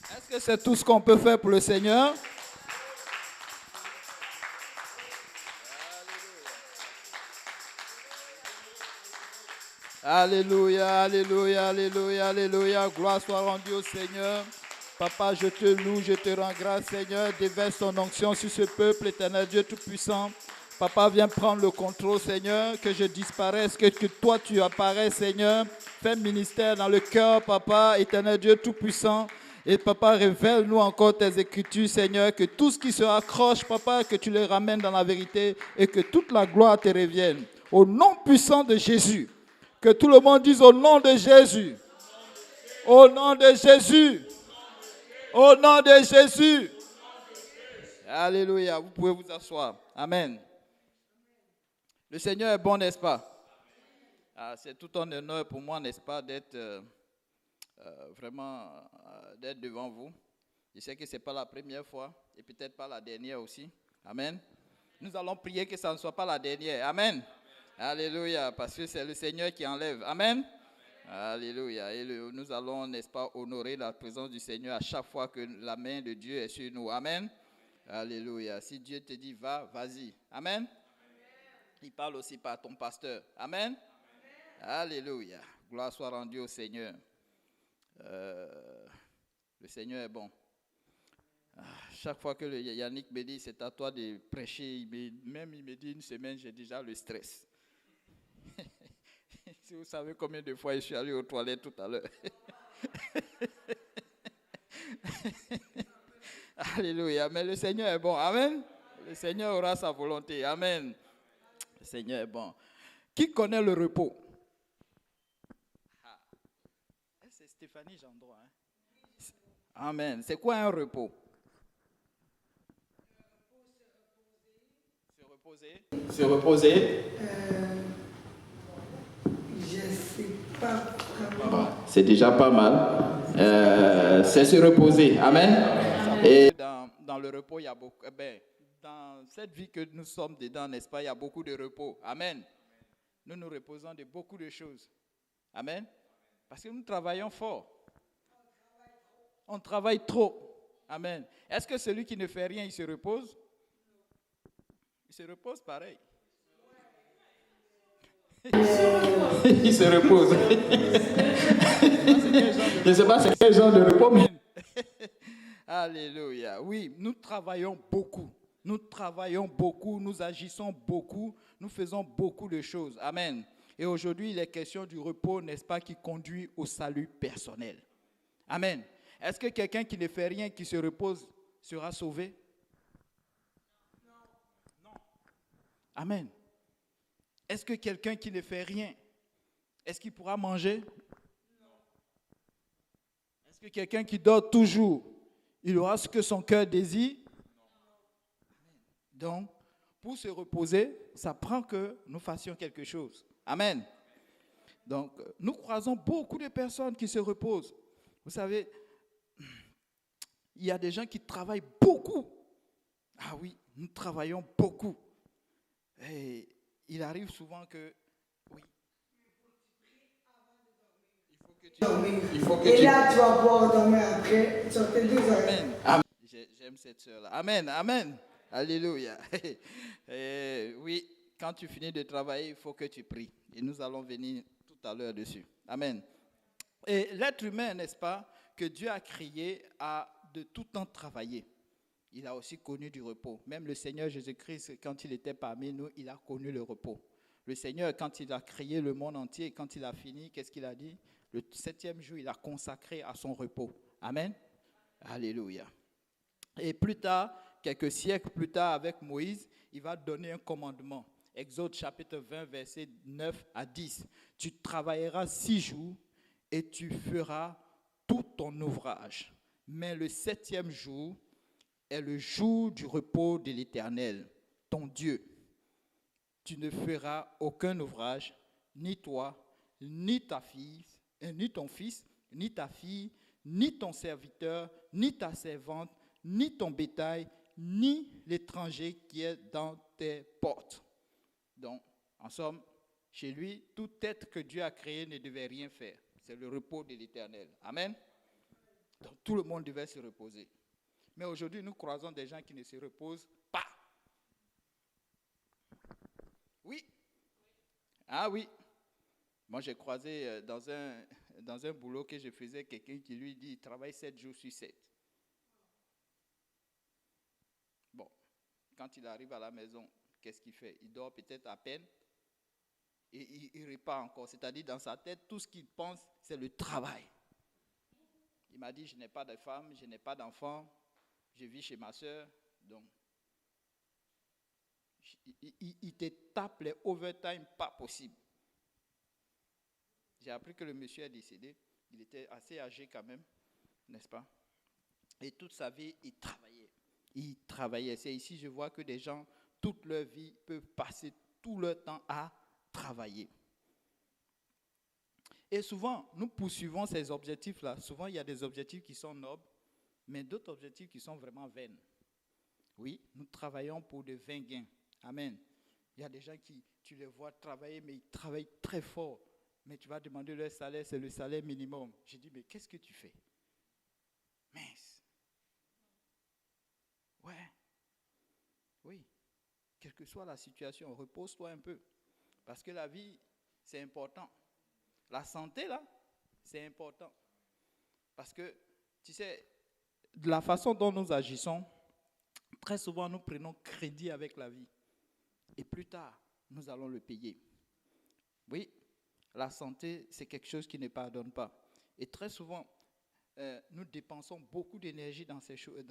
Est-ce que c'est tout ce qu'on peut faire pour le Seigneur? Alléluia, alléluia, alléluia, alléluia. Gloire soit rendue au Seigneur. Papa, je te loue, je te rends grâce, Seigneur. Déverse ton onction sur ce peuple, éternel Dieu Tout-Puissant. Papa, viens prendre le contrôle, Seigneur, que je disparaisse, que toi tu apparaisses, Seigneur. Fais ministère dans le cœur, Papa, éternel Dieu Tout-Puissant. Et Papa, révèle-nous encore tes écritures, Seigneur, que tout ce qui se accroche, Papa, que tu les ramènes dans la vérité et que toute la gloire te revienne. Au nom puissant de Jésus. Que tout le monde dise au nom de Jésus. Au nom de Jésus. Au nom de Jésus. Alléluia. Vous pouvez vous asseoir. Amen. Le Seigneur est bon, n'est-ce pas? C'est tout un honneur pour moi, n'est-ce pas, d'être vraiment d'être devant vous. Je sais que ce n'est pas la première fois et peut-être pas la dernière aussi. Amen. Nous allons prier que ça ne soit pas la dernière. Amen. Alléluia, parce que c'est le Seigneur qui enlève. Amen. Alléluia. Et nous allons, n'est-ce pas, honorer la présence du Seigneur à chaque fois que la main de Dieu est sur nous. Amen. Alléluia. Si Dieu te dit va, vas-y. Amen. Il parle aussi par ton pasteur. Amen. Alléluia. Gloire soit rendue au Seigneur. Le Seigneur est bon. Chaque fois que Yannick me dit c'est à toi de prêcher, il me dit une semaine, j'ai déjà le stress. Si vous savez combien de fois je suis allé aux toilettes tout à l'heure. Alléluia. Mais le Seigneur est bon. Amen. Le Seigneur aura sa volonté. Amen. Le Seigneur est bon. Qui connaît le repos? C'est Stéphanie Gendroit. Amen. C'est quoi un repos? Se reposer. Se reposer. Je ne sais pas vraiment. C'est déjà pas mal. C'est se reposer. Amen. Et dans le repos, il y a beaucoup. Dans cette vie que nous sommes dedans, n'est-ce pas, il y a beaucoup de repos. Amen. Nous nous reposons de beaucoup de choses. Amen. Parce que nous travaillons fort. On travaille trop. Amen. Est-ce que celui qui ne fait rien, il se repose? Il se repose pareil. Il se repose. Je ne sais pas c'est quel genre de repos, mais... Alléluia. Oui, nous travaillons beaucoup. Nous travaillons beaucoup, nous agissons beaucoup, nous faisons beaucoup de choses. Amen. Et aujourd'hui, il est question du repos, n'est-ce pas, qui conduit au salut personnel. Amen. Est-ce que quelqu'un qui ne fait rien, qui se repose, sera sauvé? Non. Amen. Est-ce que quelqu'un qui ne fait rien, est-ce qu'il pourra manger? Non. Est-ce que quelqu'un qui dort toujours, il aura ce que son cœur désire? Donc, pour se reposer, ça prend que nous fassions quelque chose. Amen. Donc, nous croisons beaucoup de personnes qui se reposent. Vous savez, il y a des gens qui travaillent beaucoup. Ah oui, nous travaillons beaucoup. Et il arrive souvent que, oui. Il faut que tu... Et là, tu vas pouvoir dormir après. Amen. Amen. J'aime cette soeur-là. Amen. Amen. Alléluia. Oui, quand tu finis de travailler, il faut que tu pries. Et nous allons venir tout à l'heure dessus. Amen. Et l'être humain, n'est-ce pas, que Dieu a créé a de tout temps travaillé. Il a aussi connu du repos. Même le Seigneur Jésus-Christ, quand il était parmi nous, il a connu le repos. Le Seigneur, quand il a créé le monde entier, quand il a fini, qu'est-ce qu'il a dit? Le 7e jour, il a consacré à son repos. Amen. Alléluia. Et plus tard, quelques siècles plus tard, avec Moïse, il va donner un commandement. Exode chapitre 20, versets 9 à 10. Tu travailleras 6 jours et tu feras tout ton ouvrage. Mais le 7e jour est le jour du repos de l'Éternel, ton Dieu. Tu ne feras aucun ouvrage, ni toi, ni ta fille, ni ton fils, ni ta fille, ni ton serviteur, ni ta servante, ni ton bétail, ni l'étranger qui est dans tes portes. Donc, en somme, chez lui, tout être que Dieu a créé ne devait rien faire. C'est le repos de l'Éternel. Amen. Donc tout le monde devait se reposer. Mais aujourd'hui, nous croisons des gens qui ne se reposent pas. Oui. Ah oui. Moi, j'ai croisé dans un boulot que je faisais quelqu'un qui lui dit il travaille 7 jours sur 7. Bon, quand il arrive à la maison, qu'est-ce qu'il fait? Il dort peut-être à peine et il repart encore. C'est-à-dire, dans sa tête, tout ce qu'il pense, c'est le travail. Il m'a dit, je n'ai pas de femme, je n'ai pas d'enfant, je vis chez ma soeur. Donc, il te tape les overtime pas possible. J'ai appris que le monsieur est décédé. Il était assez âgé quand même, n'est-ce pas? Et toute sa vie, il travaillait. Il travaillait. C'est ici, je vois que des gens, toute leur vie, peuvent passer tout leur temps à travailler. Et souvent, nous poursuivons ces objectifs-là. Souvent, il y a des objectifs qui sont nobles, mais d'autres objectifs qui sont vraiment vains. Oui, nous travaillons pour de vains gains. Amen. Il y a des gens qui, tu les vois travailler, mais ils travaillent très fort. Mais tu vas demander leur salaire, c'est le salaire minimum. Je dis, mais qu'est-ce que tu fais? Mince. Ouais. Oui. Quelle que soit la situation, repose-toi un peu. Parce que la vie, c'est important. La santé, là, c'est important. Parce que, tu sais, de la façon dont nous agissons, très souvent, nous prenons crédit avec la vie. Et plus tard, nous allons le payer. Oui, la santé, c'est quelque chose qui ne pardonne pas. Et très souvent, nous dépensons beaucoup d'énergie dans ces choses,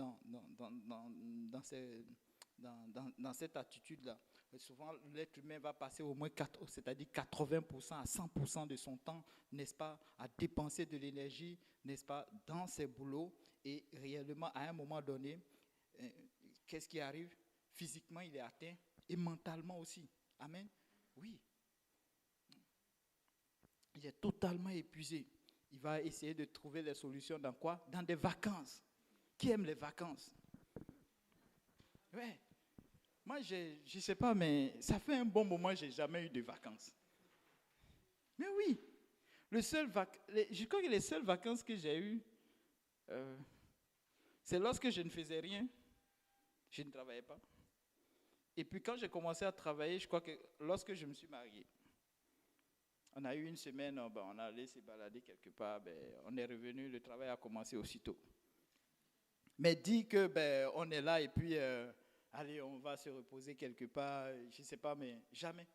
dans cette attitude-là. Et souvent, l'être humain va passer au moins 80% à 100% de son temps, n'est-ce pas, à dépenser de l'énergie, n'est-ce pas, dans ses boulots. Et réellement, à un moment donné, qu'est-ce qui arrive? Physiquement, il est atteint et mentalement aussi. Amen. Oui. Il est totalement épuisé. Il va essayer de trouver les solutions dans quoi? Dans des vacances. Qui aime les vacances? Ouais. Moi, je ne sais pas, mais ça fait un bon moment que je n'ai jamais eu de vacances. Mais oui. Je crois que les seules vacances que j'ai eues, c'est lorsque je ne faisais rien. Je ne travaillais pas. Et puis quand j'ai commencé à travailler, je crois que lorsque je me suis marié, on a eu une semaine, on a allé se balader quelque part, on est revenu, le travail a commencé aussitôt. Mais dit que on est là et puis allez, on va se reposer quelque part, je ne sais pas, mais jamais.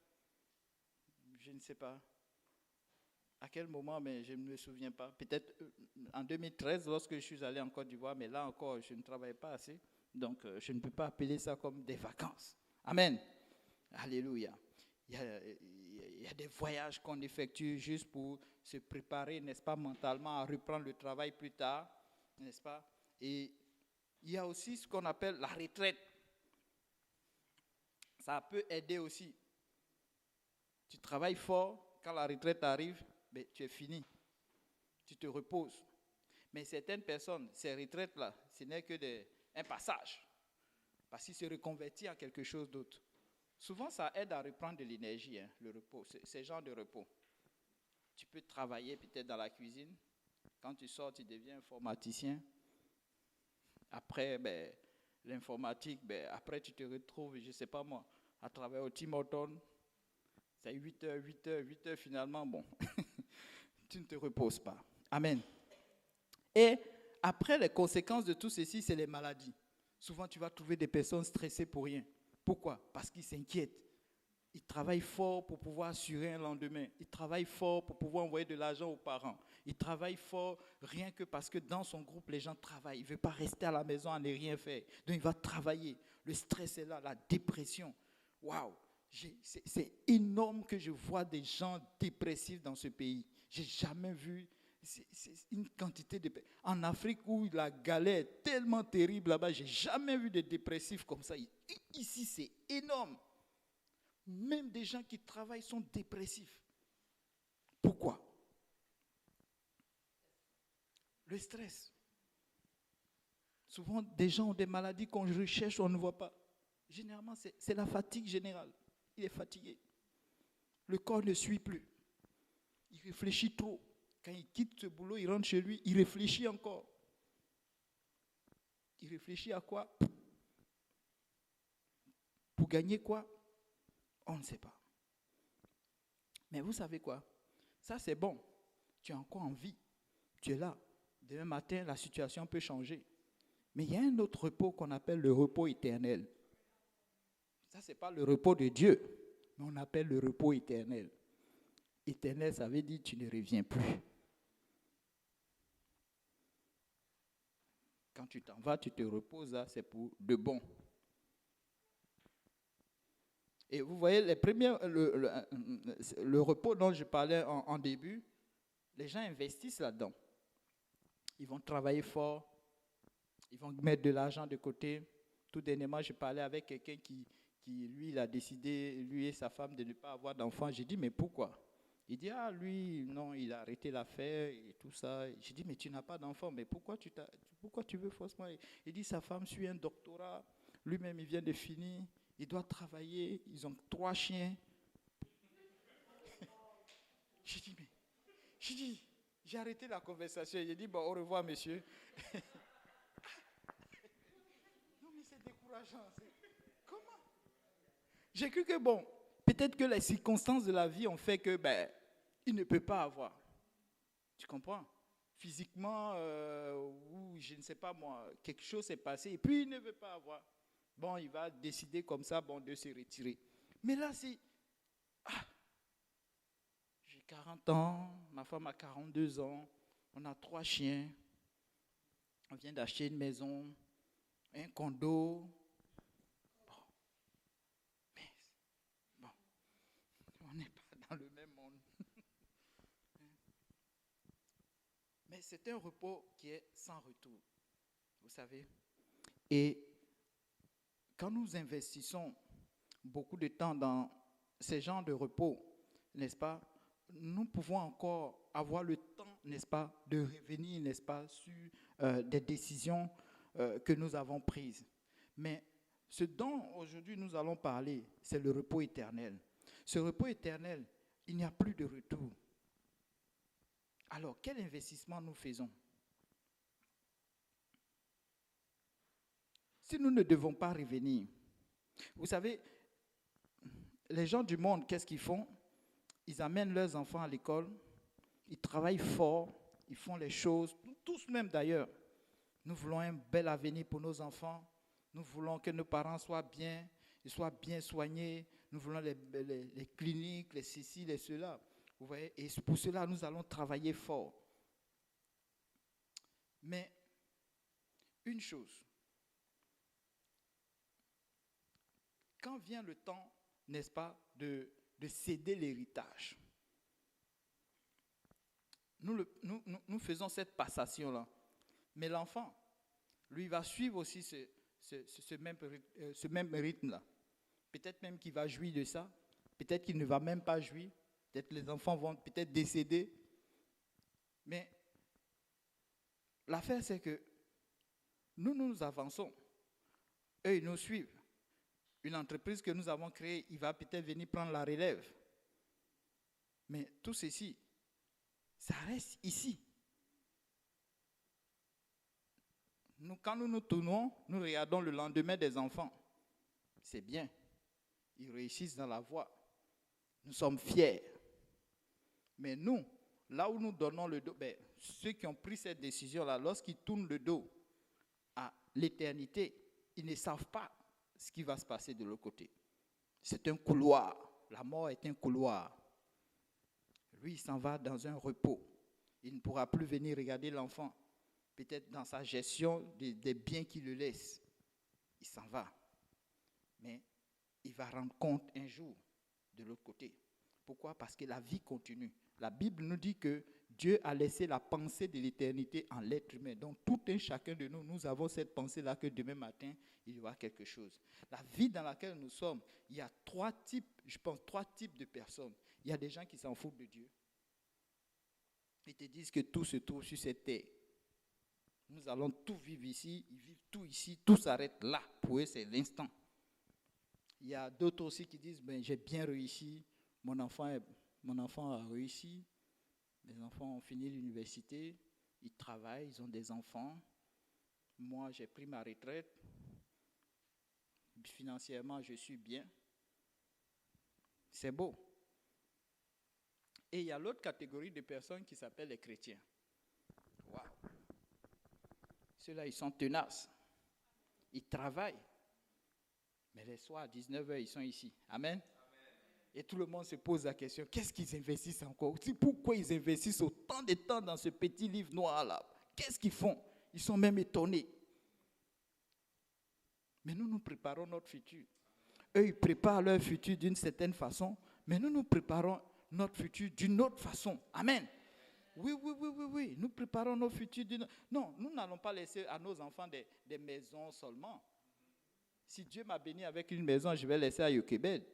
Je ne sais pas à quel moment, mais je ne me souviens pas. Peut-être en 2013, lorsque je suis allé en Côte d'Ivoire, mais là encore, je ne travaille pas assez. Donc, je ne peux pas appeler ça comme des vacances. Amen. Alléluia. Il y a des voyages qu'on effectue juste pour se préparer, n'est-ce pas, mentalement à reprendre le travail plus tard, n'est-ce pas? Et il y a aussi ce qu'on appelle la retraite. Ça peut aider aussi. Tu travailles fort, quand la retraite arrive, tu es fini. Tu te reposes. Mais certaines personnes, ces retraites-là, ce n'est que un passage. Parce qu'ils se reconvertissent en quelque chose d'autre. Souvent, ça aide à reprendre de l'énergie, le repos, ce genre de repos. Tu peux travailler peut-être dans la cuisine. Quand tu sors, tu deviens informaticien. Après, l'informatique, après tu te retrouves, je ne sais pas moi, à travailler au Tim Hortons. C'est 8 heures finalement, bon, tu ne te reposes pas. Amen. Et après, les conséquences de tout ceci, c'est les maladies. Souvent, tu vas trouver des personnes stressées pour rien. Pourquoi? Parce qu'ils s'inquiètent. Ils travaillent fort pour pouvoir assurer un lendemain. Ils travaillent fort pour pouvoir envoyer de l'argent aux parents. Ils travaillent fort rien que parce que dans son groupe, les gens travaillent. Il ne veut pas rester à la maison à ne rien faire. Donc, il va travailler. Le stress est là, la dépression. Waouh! C'est énorme que je vois des gens dépressifs dans ce pays. Je n'ai jamais vu une quantité de... En Afrique où la galère est tellement terrible là-bas, je n'ai jamais vu de dépressifs comme ça. Ici, c'est énorme. Même des gens qui travaillent sont dépressifs. Pourquoi? Le stress. Souvent, des gens ont des maladies qu'on recherche, on ne voit pas. Généralement, c'est la fatigue générale. Il est fatigué. Le corps ne suit plus. Il réfléchit trop. Quand il quitte ce boulot, il rentre chez lui, il réfléchit encore. Il réfléchit à quoi? Pour gagner quoi? On ne sait pas. Mais vous savez quoi? Ça, c'est bon. Tu es encore en vie. Tu es là. Demain matin, la situation peut changer. Mais il y a un autre repos qu'on appelle le repos éternel. Ça, ce n'est pas le repos de Dieu, mais on appelle le repos éternel. Éternel, ça veut dire tu ne reviens plus. Quand tu t'en vas, tu te reposes, là, c'est pour de bon. Et vous voyez, le repos dont je parlais en début, les gens investissent là-dedans. Ils vont travailler fort, ils vont mettre de l'argent de côté. Tout dernièrement, je parlais avec quelqu'un qui lui, il a décidé, lui et sa femme, de ne pas avoir d'enfants. J'ai dit, mais pourquoi? Il dit, lui, non, il a arrêté l'affaire et tout ça. J'ai dit, mais tu n'as pas d'enfant, mais pourquoi tu veux forcément? Il dit, sa femme suit un doctorat, lui-même, il vient de finir, il doit travailler, ils ont 3 chiens. J'ai arrêté la conversation. J'ai dit, au revoir, monsieur. Non, mais c'est décourageant. Comment? J'ai cru que, peut-être que les circonstances de la vie ont fait que, il ne peut pas avoir. Tu comprends? Physiquement, ou je ne sais pas moi, quelque chose s'est passé et puis il ne veut pas avoir. Il va décider comme ça, de se retirer. Mais là, c'est... j'ai 40 ans, ma femme a 42 ans, on a 3 chiens, on vient d'acheter une maison, un condo. On n'est pas dans le même monde. Mais c'est un repos qui est sans retour, vous savez. Et quand nous investissons beaucoup de temps dans ces genres de repos, n'est-ce pas, nous pouvons encore avoir le temps, n'est-ce pas, de revenir, n'est-ce pas, sur des décisions que nous avons prises. Mais ce dont aujourd'hui nous allons parler, c'est le repos éternel. Ce repos éternel, il n'y a plus de retour. Alors, quel investissement nous faisons? Si nous ne devons pas revenir, vous savez, les gens du monde, qu'est-ce qu'ils font? Ils amènent leurs enfants à l'école, ils travaillent fort, ils font les choses, tous même d'ailleurs. Nous voulons un bel avenir pour nos enfants, nous voulons que nos parents soient bien, ils soient bien soignés, nous voulons les cliniques, les ceci, les cela. Vous voyez, et pour cela, nous allons travailler fort. Mais une chose, quand vient le temps, n'est-ce pas, de céder l'héritage, nous faisons cette passation-là. Mais l'enfant, lui, va suivre aussi ce même rythme-là. Peut-être même qu'il va jouir de ça, peut-être qu'il ne va même pas jouir. Peut-être les enfants vont peut-être décéder. Mais l'affaire, c'est que nous avançons. Eux, ils nous suivent. Une entreprise que nous avons créée, il va peut-être venir prendre la relève. Mais tout ceci, ça reste ici. Quand nous nous tournons, nous regardons le lendemain des enfants. C'est bien. Ils réussissent dans la voie. Nous sommes fiers. Mais nous, là où nous donnons le dos, ceux qui ont pris cette décision-là, lorsqu'ils tournent le dos à l'éternité, ils ne savent pas ce qui va se passer de l'autre côté. C'est un couloir. La mort est un couloir. Lui, il s'en va dans un repos. Il ne pourra plus venir regarder l'enfant. Peut-être dans sa gestion des biens qu'il le laisse. Il s'en va. Mais il va rendre compte un jour de l'autre côté. Pourquoi? Parce que la vie continue. La Bible nous dit que Dieu a laissé la pensée de l'éternité en l'être humain. Donc tout un chacun de nous, nous avons cette pensée-là que demain matin, il y aura quelque chose. La vie dans laquelle nous sommes, il y a 3 types de personnes. Il y a des gens qui s'en foutent de Dieu. Ils te disent que tout se trouve sur cette terre. Nous allons tout vivre ici, ils vivent tout ici, tout s'arrête là. Pour eux, c'est l'instant. Il y a d'autres aussi qui disent, j'ai bien réussi, mon enfant a réussi, les enfants ont fini l'université, ils travaillent, ils ont des enfants. moi j'ai pris ma retraite, financièrement je suis bien. C'est beau. Et il y a l'autre catégorie de personnes qui s'appellent les chrétiens. Waouh! Ceux-là, ils sont tenaces. Ils travaillent. Mais les soirs à 19h, ils sont ici. Amen. Et tout le monde se pose la question, qu'est-ce qu'ils investissent encore? Pourquoi ils investissent autant de temps dans ce petit livre noir-là? Qu'est-ce qu'ils font? Ils sont même étonnés. Mais nous préparons notre futur. Eux, ils préparent leur futur d'une certaine façon, mais nous préparons notre futur d'une autre façon. Amen. Oui. Nous préparons notre futur d'une... Non, nous n'allons pas laisser à nos enfants des maisons seulement. Si Dieu m'a béni avec une maison, je vais laisser à Yokebed.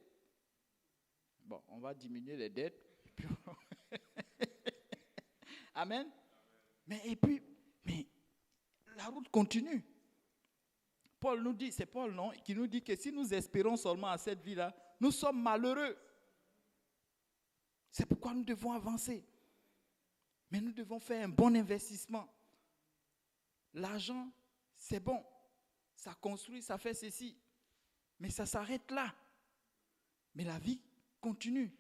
Bon, on va diminuer les dettes. Amen. Mais la route continue. Paul nous dit, c'est Paul, non, qui nous dit que si nous espérons seulement à cette vie-là, nous sommes malheureux. C'est pourquoi nous devons avancer. Mais nous devons faire un bon investissement. L'argent, c'est bon. Ça construit, ça fait ceci. Mais ça s'arrête là. Mais la vie continue.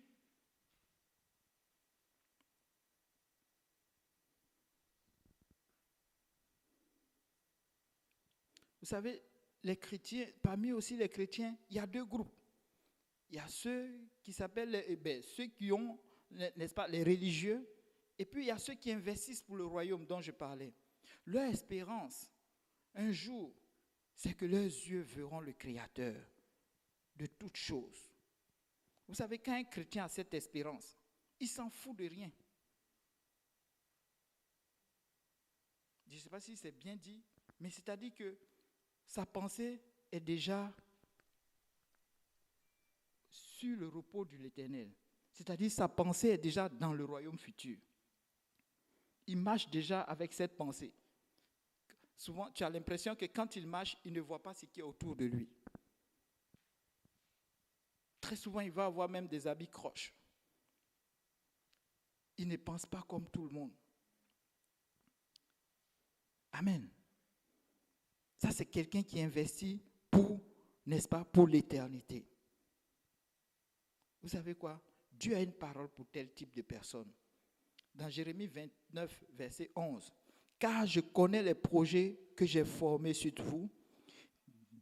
Vous savez, les chrétiens, parmi aussi les chrétiens, il y a deux groupes. Il y a ceux qui s'appellent, ceux qui ont, n'est-ce pas, les religieux. Et puis il y a ceux qui investissent pour le royaume dont je parlais. Leur espérance, un jour, c'est que leurs yeux verront le Créateur de toutes choses. Vous savez, quand un chrétien a cette espérance, il s'en fout de rien. Je ne sais pas si c'est bien dit, mais c'est-à-dire que sa pensée est déjà sur le repos de l'Éternel. C'est-à-dire sa pensée est déjà dans le royaume futur. Il marche déjà avec cette pensée. Souvent, tu as l'impression que quand il marche, il ne voit pas ce qui est autour de lui. Très souvent, il va avoir même des habits croches. Il ne pense pas comme tout le monde. Amen. Ça, c'est quelqu'un qui investit pour, n'est-ce pas, pour l'éternité. Vous savez quoi? Dieu a une parole pour tel type de personne. Dans Jérémie 29, verset 11. « Car je connais les projets que j'ai formés sur vous,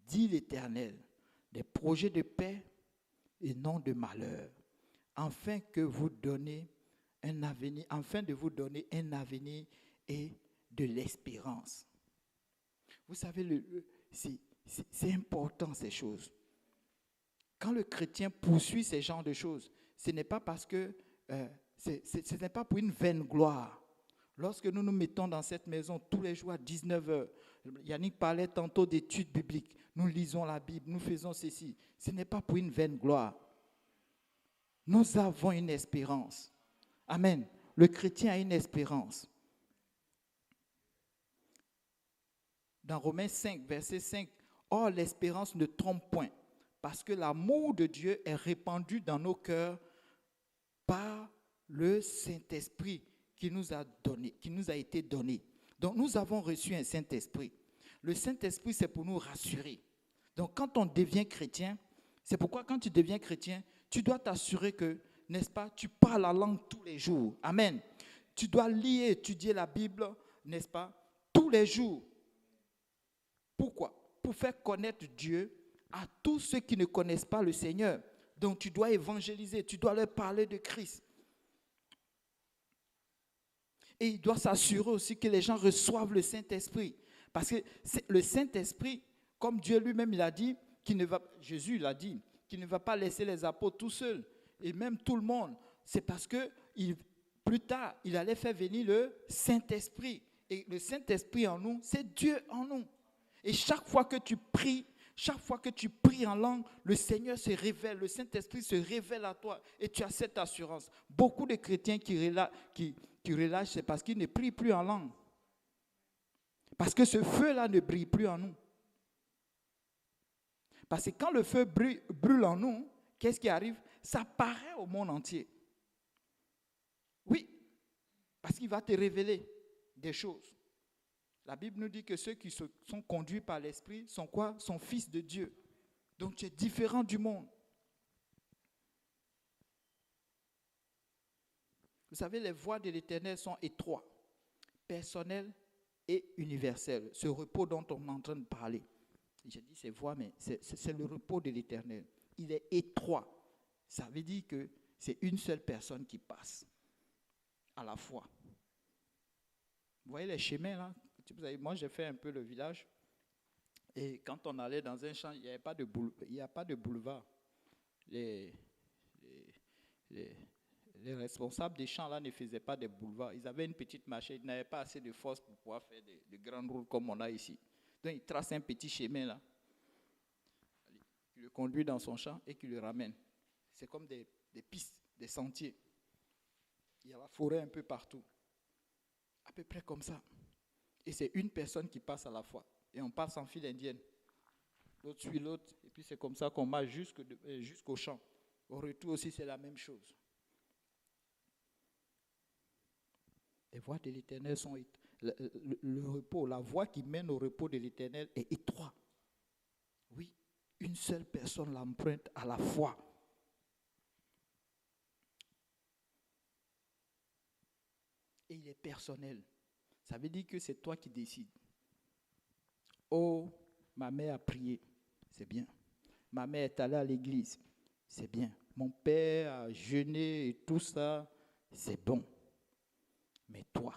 dit l'Éternel, des projets de paix et non de malheur, afin de vous donner un avenir et de l'espérance. » Vous savez, c'est important ces choses. Quand le chrétien poursuit ces genres de choses, ce n'est pas parce que ce n'est pas pour une vaine gloire. Lorsque nous nous mettons dans cette maison tous les jours à 19h, Yannick parlait tantôt d'études bibliques, nous lisons la Bible, nous faisons ceci. Ce n'est pas pour une vaine gloire. Nous avons une espérance. Amen. Le chrétien a une espérance. Dans Romains 5, verset 5, « Or l'espérance ne trompe point, parce que l'amour de Dieu est répandu dans nos cœurs par le Saint-Esprit qui nous a été donné. » Donc nous avons reçu un Saint-Esprit. Le Saint-Esprit, c'est pour nous rassurer. Donc quand on devient chrétien, c'est pourquoi quand tu deviens chrétien, tu dois t'assurer que, n'est-ce pas, tu parles la langue tous les jours. Amen. Tu dois lire et étudier la Bible, n'est-ce pas, tous les jours. Pourquoi? Pour faire connaître Dieu à tous ceux qui ne connaissent pas le Seigneur. Donc tu dois évangéliser, tu dois leur parler de Christ. Et il doit s'assurer aussi que les gens reçoivent le Saint-Esprit. Parce que le Saint-Esprit, comme Dieu lui-même l'a dit, Jésus l'a dit, qu'il ne va pas laisser les apôtres tout seuls, et même tout le monde. C'est parce que plus tard, il allait faire venir le Saint-Esprit. Et le Saint-Esprit en nous, c'est Dieu en nous. Et chaque fois que tu pries en langue, le Seigneur se révèle, le Saint-Esprit se révèle à toi et tu as cette assurance. Beaucoup de chrétiens qui relâchent, c'est parce qu'ils ne prient plus en langue. Parce que ce feu-là ne brille plus en nous. Parce que quand le feu brûle en nous, qu'est-ce qui arrive? Ça paraît au monde entier. Oui, parce qu'il va te révéler des choses. La Bible nous dit que ceux qui sont conduits par l'Esprit sont quoi? Sont fils de Dieu. Donc tu es différent du monde. Vous savez, les voies de l'Éternel sont étroites, personnelles et universelles. Ce repos dont on est en train de parler. J'ai dit ces voies, mais c'est le repos de l'Éternel. Il est étroit. Ça veut dire que c'est une seule personne qui passe à la fois. Vous voyez les chemins là? Moi, j'ai fait un peu le village. Et quand on allait dans un champ, il n'y a pas de boulevard. Les responsables des champs là ne faisaient pas de boulevard. Ils avaient une petite machine. Ils n'avaient pas assez de force pour pouvoir faire de grandes routes comme on a ici. Donc, ils tracent un petit chemin là. Qui le conduit dans son champ et qui le ramène. C'est comme des pistes, des sentiers. Il y a la forêt un peu partout. À peu près comme ça. Et c'est une personne qui passe à la fois. Et on passe en file indienne. L'autre suit l'autre. Et puis c'est comme ça qu'on marche jusqu'au champ. Au retour aussi, c'est la même chose. Les voies de l'Éternel sont le repos, la voie qui mène au repos de l'Éternel est étroite. Oui, une seule personne l'emprunte à la fois. Et il est personnel. Ça veut dire que c'est toi qui décides. Oh, ma mère a prié, c'est bien. Ma mère est allée à l'église, c'est bien. Mon père a jeûné et tout ça, c'est bon. Mais toi,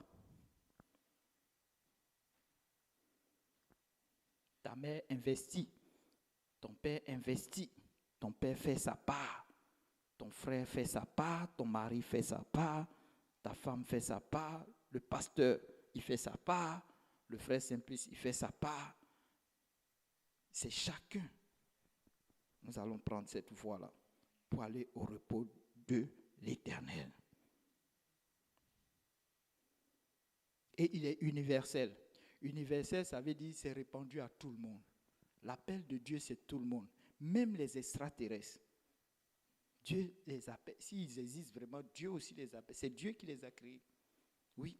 ta mère investit, ton père investit, ton père fait sa part, ton frère fait sa part, ton mari fait sa part, ta femme fait sa part, le pasteur, il fait sa part, le frère Simplice, il fait sa part. C'est chacun. Nous allons prendre cette voie-là pour aller au repos de l'Éternel. Et il est universel. Universel, ça veut dire c'est répandu à tout le monde. L'appel de Dieu, c'est tout le monde. Même les extraterrestres. Dieu les appelle. S'ils existent vraiment, Dieu aussi les appelle. C'est Dieu qui les a créés. Oui.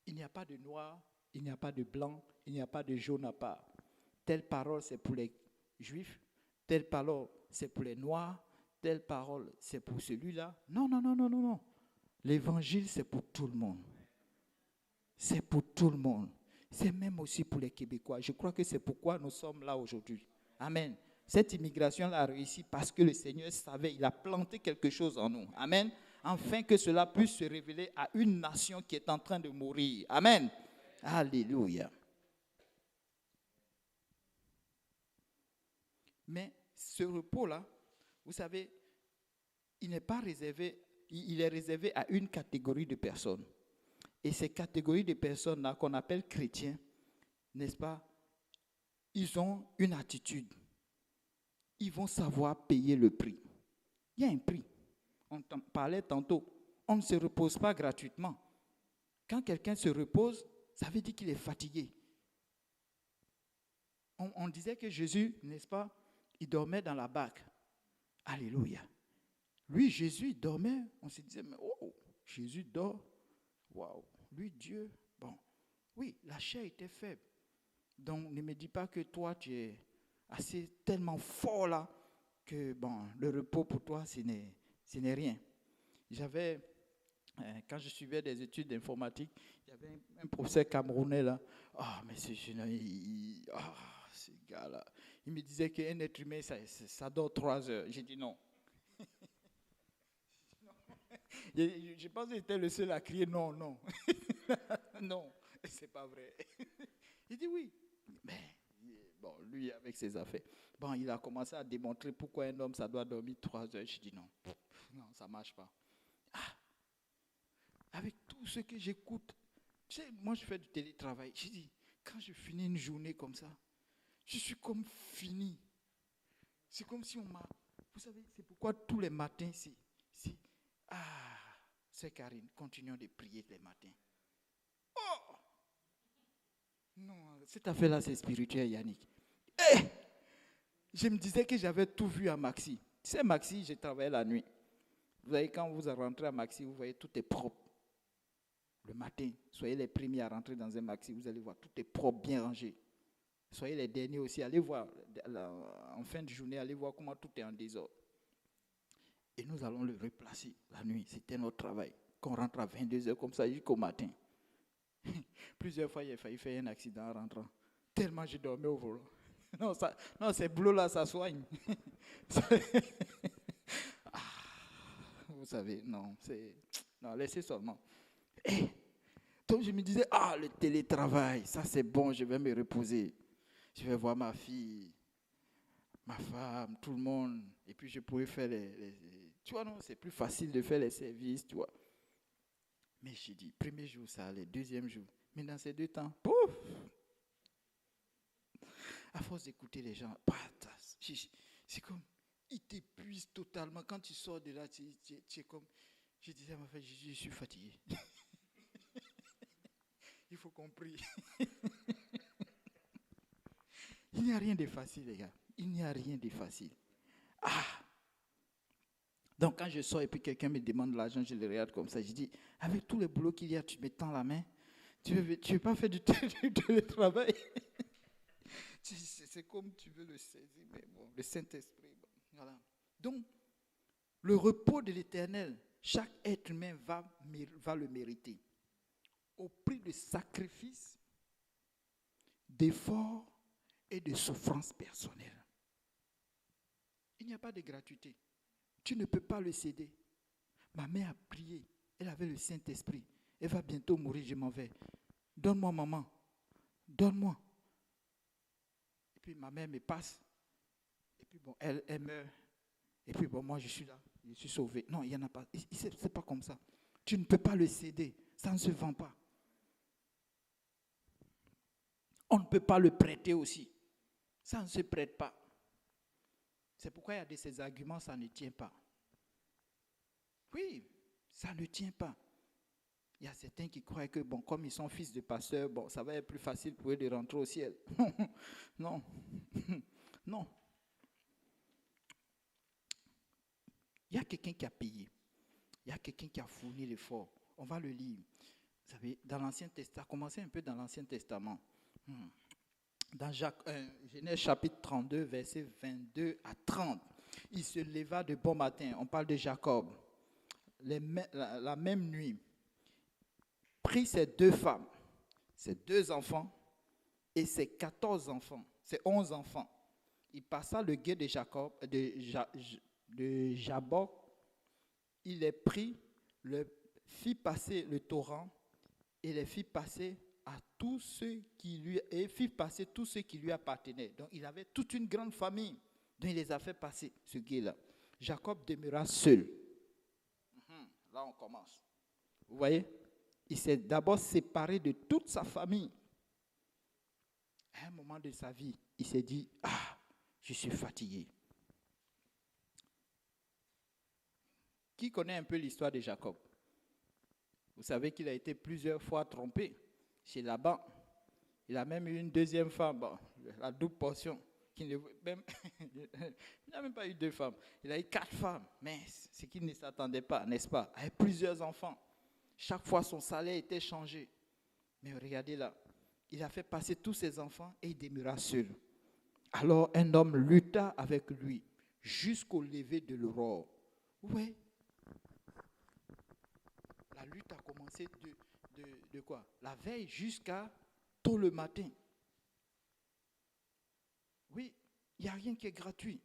Il n'y a pas de noir, il n'y a pas de blanc, il n'y a pas de jaune à part. Telle parole, c'est pour les juifs. Telle parole, c'est pour les noirs. Telle parole, c'est pour celui-là. Non, non, non, non, non, non. L'évangile, c'est pour tout le monde. C'est pour tout le monde. C'est même aussi pour les Québécois. Je crois que c'est pourquoi nous sommes là aujourd'hui. Amen. Cette immigration-là a réussi parce que le Seigneur savait, il a planté quelque chose en nous. Amen. Afin que cela puisse se révéler à une nation qui est en train de mourir. Amen. Alléluia. Mais ce repos-là, vous savez, il n'est pas réservé, il est réservé à une catégorie de personnes. Et ces catégories de personnes-là qu'on appelle chrétiens, n'est-ce pas, ils ont une attitude. Ils vont savoir payer le prix. Il y a un prix. On en parlait tantôt. On ne se repose pas gratuitement. Quand quelqu'un se repose, ça veut dire qu'il est fatigué. On disait que Jésus, n'est-ce pas, il dormait dans la barque. Alléluia. Lui, Jésus, il dormait. On se disait, mais oh, Jésus dort. Waouh. Lui, Dieu, bon. Oui, la chair était faible. Donc, ne me dis pas que toi, tu es assez tellement fort là, que bon, le repos pour toi, ce n'est rien. J'avais, quand je suivais des études d'informatique, il y avait un professeur camerounais là. Ah, mais ce gars-là, il me disait qu'un être humain, ça dort 3 heures. J'ai dit non. Je pense que j'étais le seul à crier non, non. Non, c'est pas vrai. Il dit oui. Mais bon, lui, avec ses affaires, bon, il a commencé à démontrer pourquoi un homme, ça doit dormir 3 heures. Je dis non, non, ça ne marche pas. Ah, avec tout ce que j'écoute, tu sais, moi je fais du télétravail. Je dis, quand je finis une journée comme ça, je suis comme fini. C'est comme si on m'a... Vous savez, c'est pourquoi tous les matins, c'est Karine, continuons de prier les matins. Oh! Non, cette affaire-là, c'est spirituel, Yannick. Je me disais que j'avais tout vu à Maxi. Tu sais, Maxi, j'ai travaillé la nuit. Vous voyez, quand vous rentrez à Maxi, vous voyez, tout est propre. le matin, soyez les premiers à rentrer dans un maxi, vous allez voir, tout est propre, bien rangé. Soyez les derniers aussi, allez voir, en fin de journée, allez voir comment tout est en désordre. Et nous allons le replacer la nuit, c'était notre travail. Qu'on rentre à 22h comme ça jusqu'au matin. Plusieurs fois, il a failli faire un accident en rentrant. Tellement j'ai dormi au volant. Non, ces boulots-là, ça soigne. Vous savez, non, laissez seulement. Donc je me disais, le télétravail, ça c'est bon, je vais me reposer. Je vais voir ma fille, ma femme, tout le monde. Et puis je pourrais faire tu vois, non, c'est plus facile de faire les services, tu vois. Mais j'ai dit, premier jour, ça allait, deuxième jour. Mais dans ces 2 temps, pouf! À force d'écouter les gens, c'est comme, ils t'épuisent totalement. Quand tu sors de là, tu es comme, je disais à ma femme, je suis fatigué. Il faut qu'on prie. Il n'y a rien de facile, les gars. Il n'y a rien de facile. Donc, quand je sors et puis quelqu'un me demande de l'argent, je le regarde comme ça. Je dis, avec tous les boulots qu'il y a, tu me tends la main. Tu veux pas faire du télétravail. C'est comme tu veux le saisir. Mais bon, le Saint-Esprit. Bon, voilà. Donc, le repos de l'Éternel, chaque être humain va le mériter. Au prix de sacrifices, d'efforts et de souffrances personnelles. Il n'y a pas de gratuité. Tu ne peux pas le céder. Ma mère a prié. Elle avait le Saint-Esprit. Elle va bientôt mourir, je m'en vais. Donne-moi, maman. Donne-moi. Et puis ma mère me passe. Et puis bon, elle meurt. Et puis bon, moi je suis là. Je suis sauvé. Non, il n'y en a pas. C'est pas comme ça. Tu ne peux pas le céder. Ça ne se vend pas. On ne peut pas le prêter aussi. Ça ne se prête pas. C'est pourquoi il y a de ces arguments, ça ne tient pas. Oui, ça ne tient pas. Il y a certains qui croient que, bon, comme ils sont fils de pasteurs, bon, ça va être plus facile pour eux de rentrer au ciel. Non, non. Il y a quelqu'un qui a payé. Il y a quelqu'un qui a fourni l'effort. On va le lire. Vous savez, dans l'Ancien Testament, commencez un peu dans l'Ancien Testament. Dans Genèse chapitre 32, versets 22 à 30. Il se leva de bon matin. On parle de Jacob. La même nuit, prit ses 2 femmes, ses 2 enfants et ses 14 enfants, ses 11 enfants. Il passa le gué de Jacob, de Jabok. Il les prit, fit passer le torrent et les fit passer à tous ceux qui lui appartenaient. Donc il avait toute une grande famille, donc il les a fait passer, ce gué-là. Jacob demeura seul. Là on commence. Vous voyez? Il s'est d'abord séparé de toute sa famille. À un moment de sa vie, il s'est dit, je suis fatigué. Qui connaît un peu l'histoire de Jacob? Vous savez qu'il a été plusieurs fois trompé chez Laban. Il a même eu une deuxième femme, la double portion. Il n'a même pas eu 2 femmes. Il a eu 4 femmes. Mais ce qu'il ne s'attendait pas, n'est-ce pas? Avec plusieurs enfants. Chaque fois, son salaire était changé. Mais regardez là, il a fait passer tous ses enfants et il demeura seul. Alors un homme lutta avec lui jusqu'au lever de l'aurore. Oui. La lutte a commencé de quoi? La veille jusqu'à tôt le matin. Oui, il n'y a rien qui est gratuit.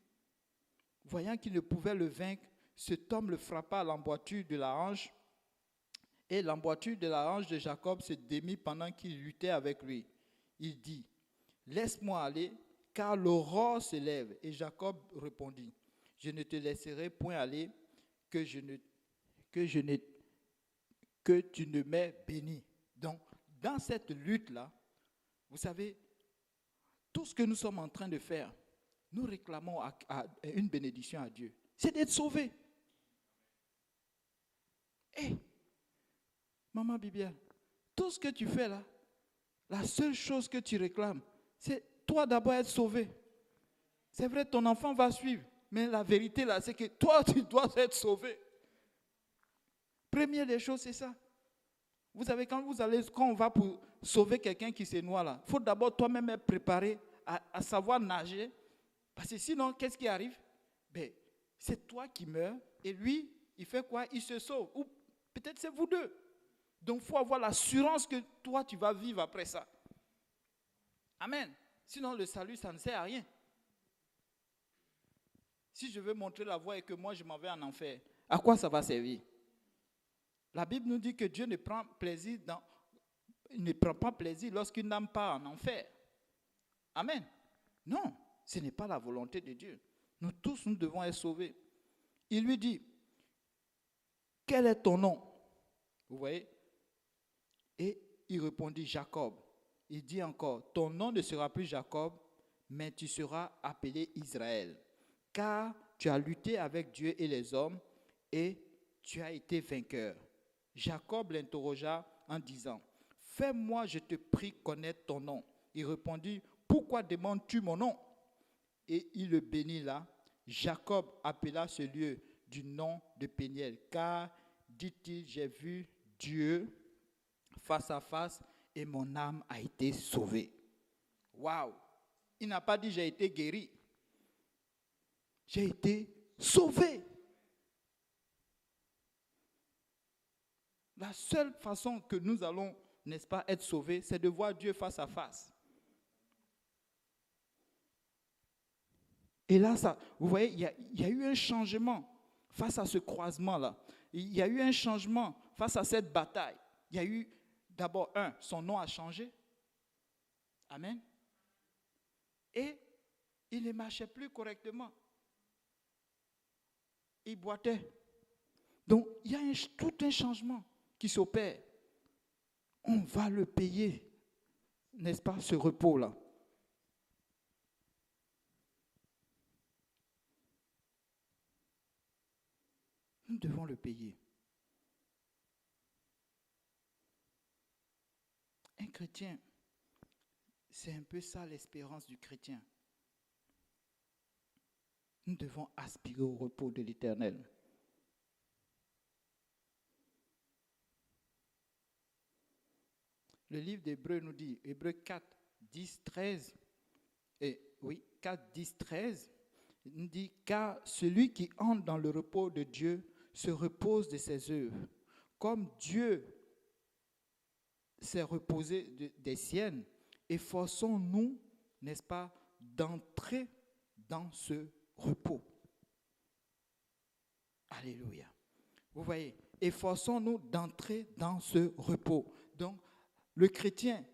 Voyant qu'il ne pouvait le vaincre, cet homme le frappa à l'emboîture de la hanche. Et l'emboîture de la hanche de Jacob se démit pendant qu'il luttait avec lui. Il dit, « Laisse-moi aller, car l'aurore se lève. » Et Jacob répondit, « Je ne te laisserai point aller, que tu ne m'aies béni. » Donc, dans cette lutte-là, vous savez, tout ce que nous sommes en train de faire, nous réclamons une bénédiction à Dieu. C'est d'être sauvé. Maman Bibiane, tout ce que tu fais là, la seule chose que tu réclames, c'est toi d'abord être sauvé. C'est vrai, ton enfant va suivre, mais la vérité là, c'est que toi, tu dois être sauvé. Première des choses, c'est ça. Vous savez, quand on va pour sauver quelqu'un qui se noie là, il faut d'abord toi-même être préparé à savoir nager. Parce que sinon, qu'est-ce qui arrive? Ben, c'est toi qui meurs et lui, il fait quoi? Il se sauve. Ou peut-être c'est vous deux. Donc, il faut avoir l'assurance que toi, tu vas vivre après ça. Amen. Sinon, le salut, ça ne sert à rien. Si je veux montrer la voie et que moi, je m'en vais en enfer, à quoi ça va servir? La Bible nous dit que Dieu ne prend pas plaisir lorsqu'une âme part en enfer. Amen. Non, ce n'est pas la volonté de Dieu. Nous tous, nous devons être sauvés. Il lui dit, quel est ton nom? Vous voyez? Et il répondit, Jacob. Il dit encore, ton nom ne sera plus Jacob, mais tu seras appelé Israël. Car tu as lutté avec Dieu et les hommes et tu as été vainqueur. Jacob l'interrogea en disant, fais-moi, je te prie, connaître ton nom. Il répondit, pourquoi demandes-tu mon nom? Et il le bénit là. Jacob appela ce lieu du nom de Péniel, car, dit-il, j'ai vu Dieu face à face et mon âme a été sauvée. Waouh! Il n'a pas dit j'ai été guéri. J'ai été sauvé. La seule façon que nous allons, n'est-ce pas, être sauvés, c'est de voir Dieu face à face. Et là, vous voyez, il y a eu un changement face à ce croisement-là. Il y a eu un changement face à cette bataille. Il y a eu, d'abord, son nom a changé. Amen. Et il ne marchait plus correctement. Il boitait. Donc, il y a tout un changement qui s'opère. On va le payer, n'est-ce pas, ce repos-là. Nous devons le payer. Un chrétien, c'est un peu ça l'espérance du chrétien. Nous devons aspirer au repos de l'Éternel. Le livre d'Hébreux nous dit, Hébreux 4, 10, 13, 4, 10, 13, nous dit, car celui qui entre dans le repos de Dieu se repose de ses œuvres, comme Dieu s'est reposé des siennes, efforçons-nous, n'est-ce pas, d'entrer dans ce repos. Alléluia. Vous voyez, efforçons-nous d'entrer dans ce repos. Donc, le chrétien,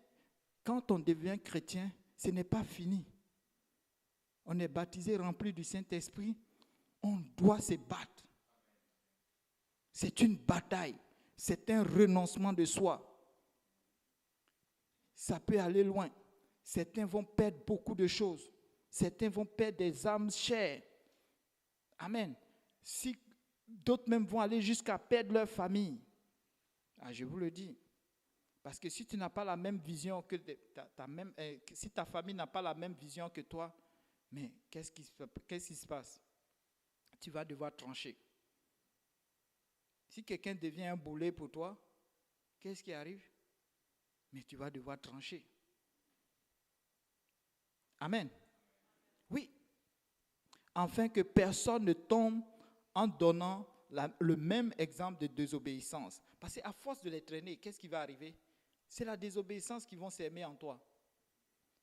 quand on devient chrétien, ce n'est pas fini. On est baptisé, rempli du Saint-Esprit, on doit se battre. C'est une bataille, c'est un renoncement de soi. Ça peut aller loin. Certains vont perdre beaucoup de choses. Certains vont perdre des âmes chères. Amen. Si d'autres même vont aller jusqu'à perdre leur famille. Je vous le dis. Parce que si tu n'as pas la même vision que si ta famille n'a pas la même vision que toi, mais qu'est-ce qui se passe? Tu vas devoir trancher. Si quelqu'un devient un boulet pour toi, qu'est-ce qui arrive? Mais tu vas devoir trancher. Amen. Oui. Afin que personne ne tombe en donnant le même exemple de désobéissance. Parce qu'à force de les traîner, qu'est-ce qui va arriver? C'est la désobéissance qui va s'aimer en toi.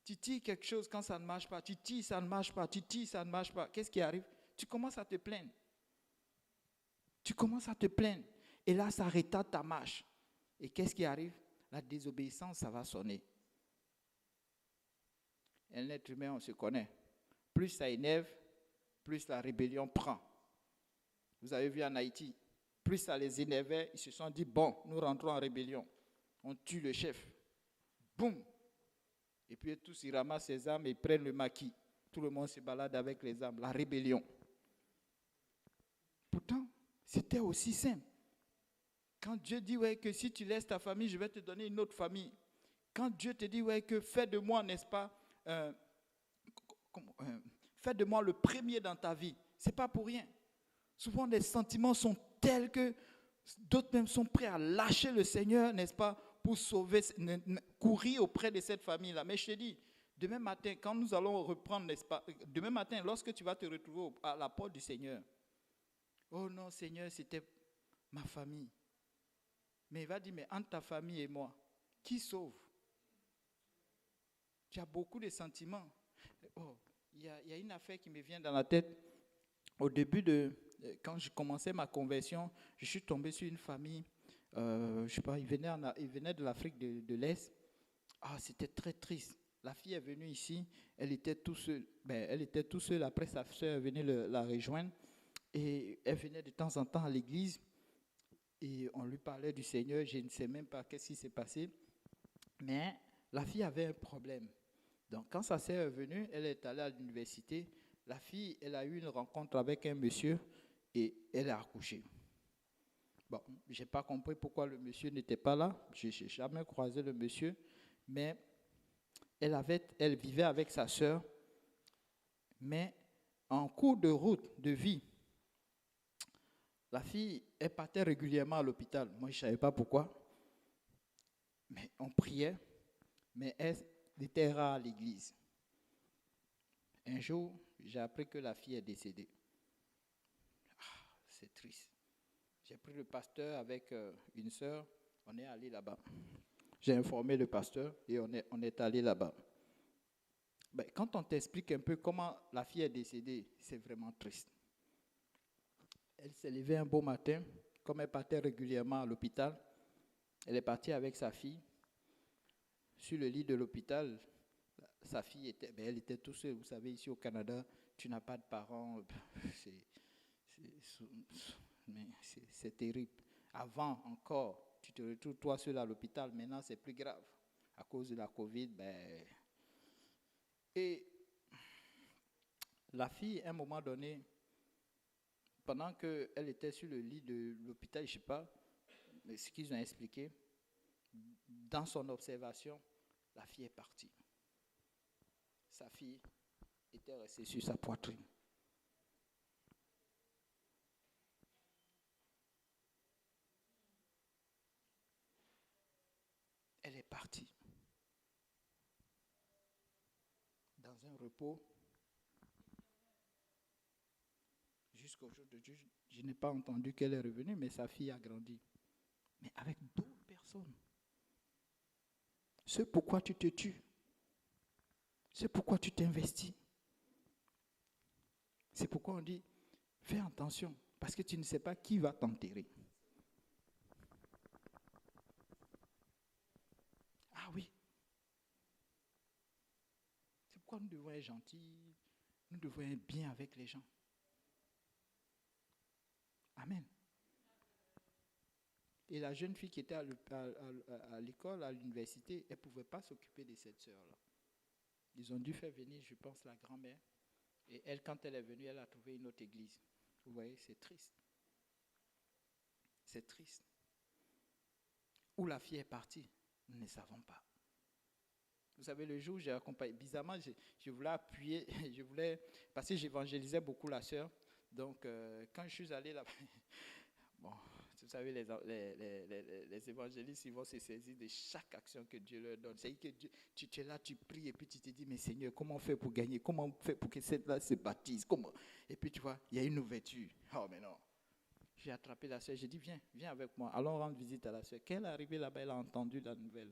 Tu tires quelque chose quand ça ne marche pas. Tu tires, ça ne marche pas. Tu tires, ça ne marche pas. Qu'est-ce qui arrive? Tu commences à te plaindre. Tu commences à te plaindre. Et là, ça retarde ta marche. Et qu'est-ce qui arrive? La désobéissance, ça va sonner. Un être humain, on se connaît. Plus ça énerve, plus la rébellion prend. Vous avez vu en Haïti, plus ça les énervait, ils se sont dit, bon, nous rentrons en rébellion. On tue le chef. Boum. Et puis tous ils ramassent les armes et prennent le maquis. Tout le monde se balade avec les armes. La rébellion. Pourtant, c'était aussi simple. Quand Dieu dit que si tu laisses ta famille, je vais te donner une autre famille. Quand Dieu te dit que fais de moi, n'est-ce pas, fais de moi le premier dans ta vie. Ce n'est pas pour rien. Souvent, les sentiments sont tels que D'autres même sont prêts à lâcher le Seigneur, n'est-ce pas, pour sauver, courir auprès de cette famille-là. Mais je te dis, demain matin, quand nous allons reprendre, n'est-ce pas, demain matin, lorsque tu vas te retrouver à la porte du Seigneur, oh non, Seigneur, c'était ma famille. Mais il va dire, mais entre ta famille et moi, qui sauve? Tu as beaucoup de sentiments. Oh, il y a une affaire qui me vient dans la tête. Au début quand je commençais ma conversion, je suis tombé sur une famille, je ne sais pas, ils venaient de l'Afrique de l'Est. Ah, c'était très triste. La fille est venue ici, elle était toute seule. Après, sa soeur venait la rejoindre et elle venait de temps en temps à l'église et on lui parlait du Seigneur. Je ne sais même pas qu'est-ce qui s'est passé, mais la fille avait un problème. Donc, quand sa sœur est venue, elle est allée à l'université. La fille, elle a eu une rencontre avec un monsieur et elle a accouché. Bon, je n'ai pas compris pourquoi le monsieur n'était pas là. Je n'ai jamais croisé le monsieur, mais elle vivait avec sa sœur. Mais en cours de route, de vie, la fille, elle partait régulièrement à l'hôpital. Moi, je ne savais pas pourquoi. Mais on priait, mais elle était rare à l'église. Un jour, j'ai appris que la fille est décédée. Ah, c'est triste. J'ai pris le pasteur avec une sœur, on est allé là-bas. J'ai informé le pasteur et on est allé là-bas. Ben, quand on t'explique un peu comment la fille est décédée, c'est vraiment triste. Elle s'est levée un beau matin, comme elle partait régulièrement à l'hôpital. Elle est partie avec sa fille. Sur le lit de l'hôpital, sa fille elle était toute seule. Vous savez, ici au Canada, tu n'as pas de parents. C'est terrible. Avant encore, tu te retrouves toi seul à l'hôpital. Maintenant, c'est plus grave. À cause de la COVID, Et la fille, à un moment donné, pendant qu'elle était sur le lit de l'hôpital, je ne sais pas ce qu'ils ont expliqué, dans son observation, la fille est partie. Sa fille était restée sur sa poitrine. Elle est partie. Dans un repos. Jusqu'au jour de Dieu, je n'ai pas entendu qu'elle est revenue, mais sa fille a grandi. Mais avec d'autres personnes. C'est pourquoi tu te tues. C'est pourquoi tu t'investis. C'est pourquoi on dit, fais attention, parce que tu ne sais pas qui va t'enterrer. Ah oui. C'est pourquoi nous devons être gentils, nous devons être bien avec les gens. Amen. Et la jeune fille qui était à l'école, à l'université, elle ne pouvait pas s'occuper de cette sœur-là. Ils ont dû faire venir, je pense, la grand-mère. Et elle, quand elle est venue, elle a trouvé une autre église. Vous voyez, c'est triste. C'est triste. Où la fille est partie, nous ne savons pas. Vous savez, le jour où j'ai accompagné, bizarrement, je voulais appuyer, parce que j'évangélisais beaucoup la sœur. Donc, quand je suis allé là-bas, bon, vous savez, les évangélistes, ils vont se saisir de chaque action que Dieu leur donne. C'est que tu es là, tu pries, et puis tu te dis, mais Seigneur, comment on fait pour gagner? Comment on fait pour que cette-là se baptise? Comment? Et puis tu vois, il y a une ouverture. Oh, mais non. J'ai attrapé la sœur, j'ai dit, viens avec moi, allons rendre visite à la sœur. Quand elle est arrivée là-bas, elle a entendu la nouvelle.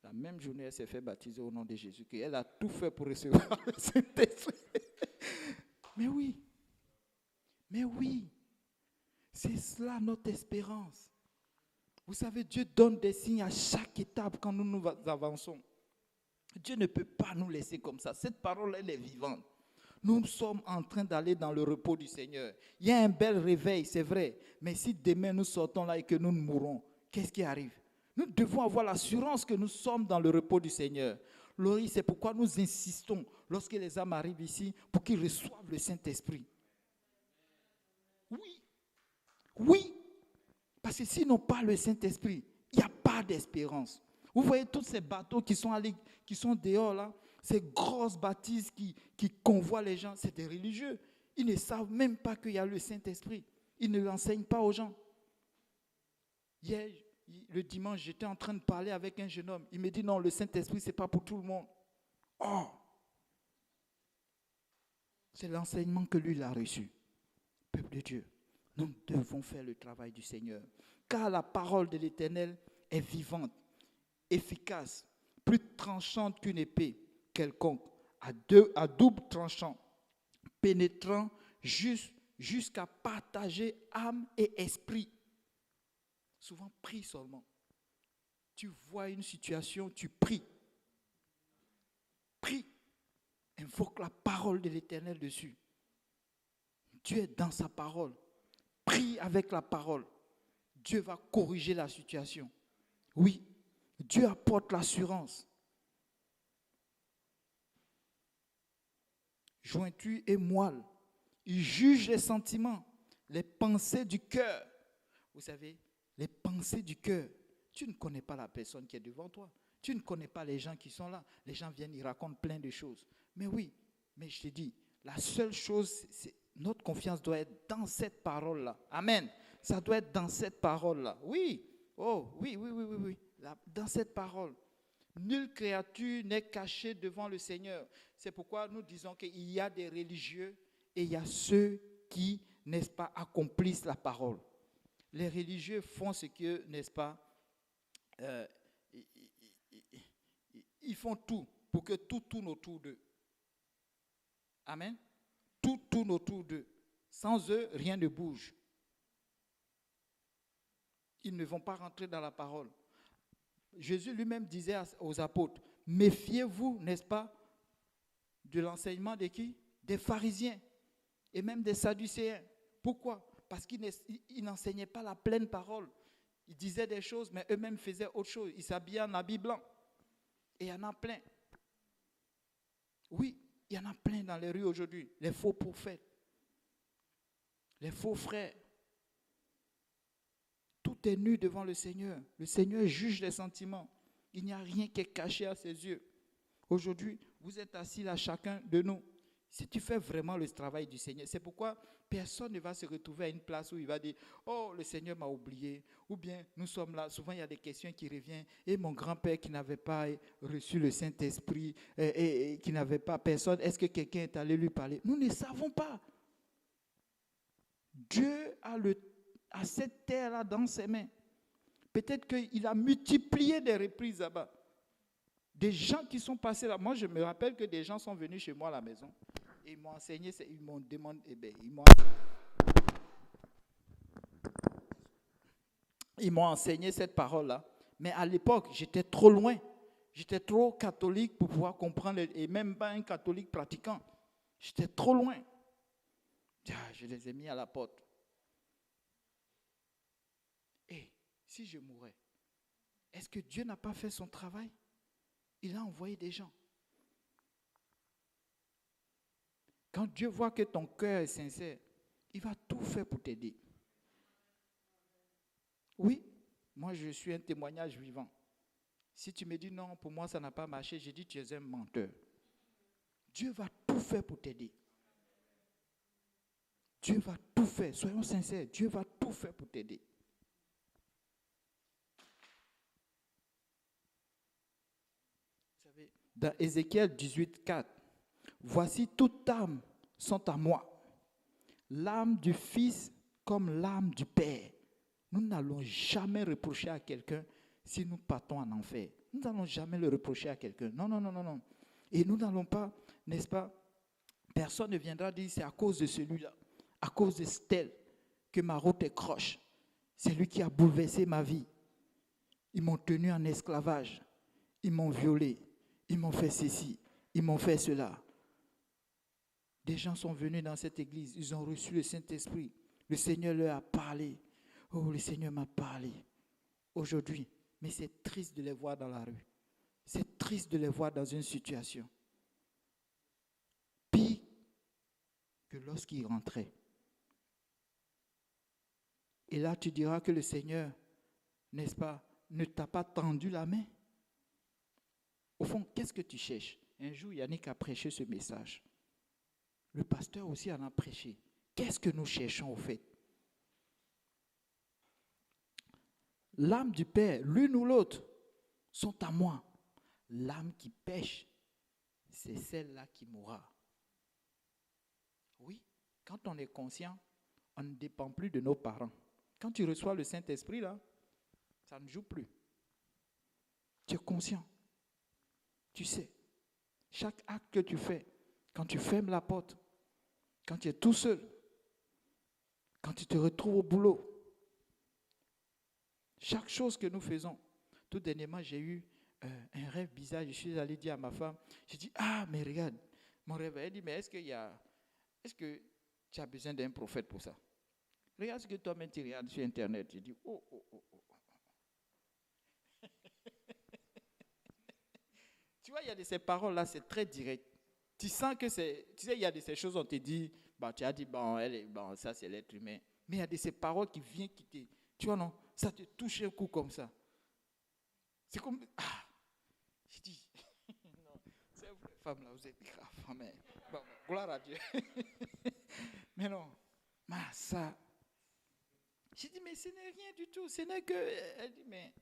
La même journée, elle s'est fait baptiser au nom de Jésus. Elle a tout fait pour recevoir le Saint-Esprit. Mais oui, c'est cela notre espérance. Vous savez, Dieu donne des signes à chaque étape quand nous avançons. Dieu ne peut pas nous laisser comme ça. Cette parole, elle est vivante. Nous sommes en train d'aller dans le repos du Seigneur. Il y a un bel réveil, c'est vrai. Mais si demain nous sortons là et que nous mourons, qu'est-ce qui arrive? Nous devons avoir l'assurance que nous sommes dans le repos du Seigneur. Laurie, c'est pourquoi nous insistons, lorsque les âmes arrivent ici, pour qu'ils reçoivent le Saint-Esprit. Oui. Parce que s'ils n'ont pas le Saint-Esprit, il n'y a pas d'espérance. Vous voyez tous ces bateaux qui sont dehors là, ces grosses bâtisses qui convoient les gens, c'est des religieux. Ils ne savent même pas qu'il y a le Saint-Esprit. Ils ne l'enseignent pas aux gens. Hier, le dimanche, j'étais en train de parler avec un jeune homme. Il me dit non, le Saint-Esprit, ce n'est pas pour tout le monde. Oh! C'est l'enseignement que lui, il a reçu. Peuple de Dieu, nous devons faire le travail du Seigneur. Car la parole de l'Éternel est vivante, efficace, plus tranchante qu'une épée quelconque, à double tranchant, pénétrant jusqu'à partager âme et esprit. Souvent, prie seulement. Tu vois une situation, tu pries. Prie. Invoque la parole de l'Éternel dessus. Dieu est dans sa parole. Prie avec la parole. Dieu va corriger la situation. Oui, Dieu apporte l'assurance. Jointure et moelle. Il juge les sentiments, les pensées du cœur. Vous savez, les pensées du cœur. Tu ne connais pas la personne qui est devant toi. Tu ne connais pas les gens qui sont là. Les gens viennent, ils racontent plein de choses. Mais oui, mais je te dis, la seule chose, c'est notre confiance doit être dans cette parole-là. Amen. Ça doit être dans cette parole-là. Oui. Oh, oui. Dans cette parole. Nulle créature n'est cachée devant le Seigneur. C'est pourquoi nous disons qu'il y a des religieux et il y a ceux qui, n'est-ce pas, accomplissent la parole. Les religieux font ce que, n'est-ce pas, ils font tout pour que tout tourne autour d'eux. Amen. Tout tourne autour d'eux. Sans eux, rien ne bouge. Ils ne vont pas rentrer dans la parole. Jésus lui-même disait aux apôtres, méfiez-vous, n'est-ce pas, de l'enseignement de qui? Des pharisiens et même des sadducéens. Pourquoi? Parce qu'ils n'enseignaient pas la pleine parole. Ils disaient des choses, mais eux-mêmes faisaient autre chose. Ils s'habillaient en habit blanc. Et il y en a plein. Oui, il y en a plein dans les rues aujourd'hui. Les faux prophètes, les faux frères. Tout est nu devant le Seigneur. Le Seigneur juge les sentiments. Il n'y a rien qui est caché à ses yeux. Aujourd'hui, vous êtes assis là, chacun de nous. Si tu fais vraiment le travail du Seigneur, c'est pourquoi personne ne va se retrouver à une place où il va dire « Oh, le Seigneur m'a oublié » ou bien « Nous sommes là ». Souvent, il y a des questions qui reviennent. Et mon grand-père qui n'avait pas reçu le Saint-Esprit, et qui n'avait pas personne, est-ce que quelqu'un est allé lui parler? Nous ne savons pas. Dieu a cette terre-là dans ses mains. Peut-être qu'il a multiplié des reprises là-bas. Des gens qui sont passés là. Moi, je me rappelle que des gens sont venus chez moi à la maison. Et ils m'ont enseigné, ils m'ont demandé, ils m'ont enseigné cette parole-là. Mais à l'époque, j'étais trop loin. J'étais trop catholique pour pouvoir comprendre, et même pas un catholique pratiquant. J'étais trop loin. Je les ai mis à la porte. Et si je mourais, est-ce que Dieu n'a pas fait son travail? Il a envoyé des gens. Quand Dieu voit que ton cœur est sincère, il va tout faire pour t'aider. Oui, moi je suis un témoignage vivant. Si tu me dis non, pour moi ça n'a pas marché, je dis tu es un menteur. Dieu va tout faire pour t'aider. Dieu va tout faire, soyons sincères, Dieu va tout faire pour t'aider. Vous savez, dans Ézéchiel 18:4, voici toute âme sont à moi, l'âme du Fils comme l'âme du Père. Nous n'allons jamais reprocher à quelqu'un si nous partons en enfer. Nous n'allons jamais le reprocher à quelqu'un. Non. Et nous n'allons pas, n'est-ce pas, personne ne viendra dire c'est à cause de celui-là, à cause de tel que ma route est croche. C'est lui qui a bouleversé ma vie. Ils m'ont tenu en esclavage. Ils m'ont violé. Ils m'ont fait ceci. Ils m'ont fait cela. Des gens sont venus dans cette église. Ils ont reçu le Saint-Esprit. Le Seigneur leur a parlé. Oh, le Seigneur m'a parlé aujourd'hui. Mais c'est triste de les voir dans la rue. C'est triste de les voir dans une situation. Pire que lorsqu'ils rentraient. Et là, tu diras que le Seigneur, n'est-ce pas, ne t'a pas tendu la main. Au fond, qu'est-ce que tu cherches? Un jour, Yannick a prêché ce message. Le pasteur aussi en a prêché. Qu'est-ce que nous cherchons au fait? l'âme du Père, l'une ou l'autre, sont à moi. L'âme qui pêche, c'est celle-là qui mourra. Oui, quand on est conscient, on ne dépend plus de nos parents. Quand tu reçois le Saint-Esprit, là, ça ne joue plus. Tu es conscient. Tu sais, chaque acte que tu fais, quand tu fermes la porte, quand tu es tout seul, quand tu te retrouves au boulot, chaque chose que nous faisons. Tout dernièrement, j'ai eu un rêve bizarre. Je suis allé dire à ma femme, j'ai dit, ah, mais regarde, mon rêve. Elle dit, mais est-ce que tu as besoin d'un prophète pour ça? Regarde ce que toi-même tu regardes sur Internet. J'ai dit, oh. Tu vois, il y a de ces paroles-là, c'est très direct. Tu sens que c'est, tu sais, il y a de ces choses, on te dit, bah, tu as dit, bon, ça c'est l'être humain. Mais il y a de ces paroles qui viennent quitter. Tu vois, non, ça te touche un coup comme ça. C'est comme, je dis, non, c'est vous les femmes là, vous êtes graves, mais bon, gloire à Dieu. Mais non, ça, j'ai dit, mais ce n'est rien du tout, ce n'est que, elle dit, mais,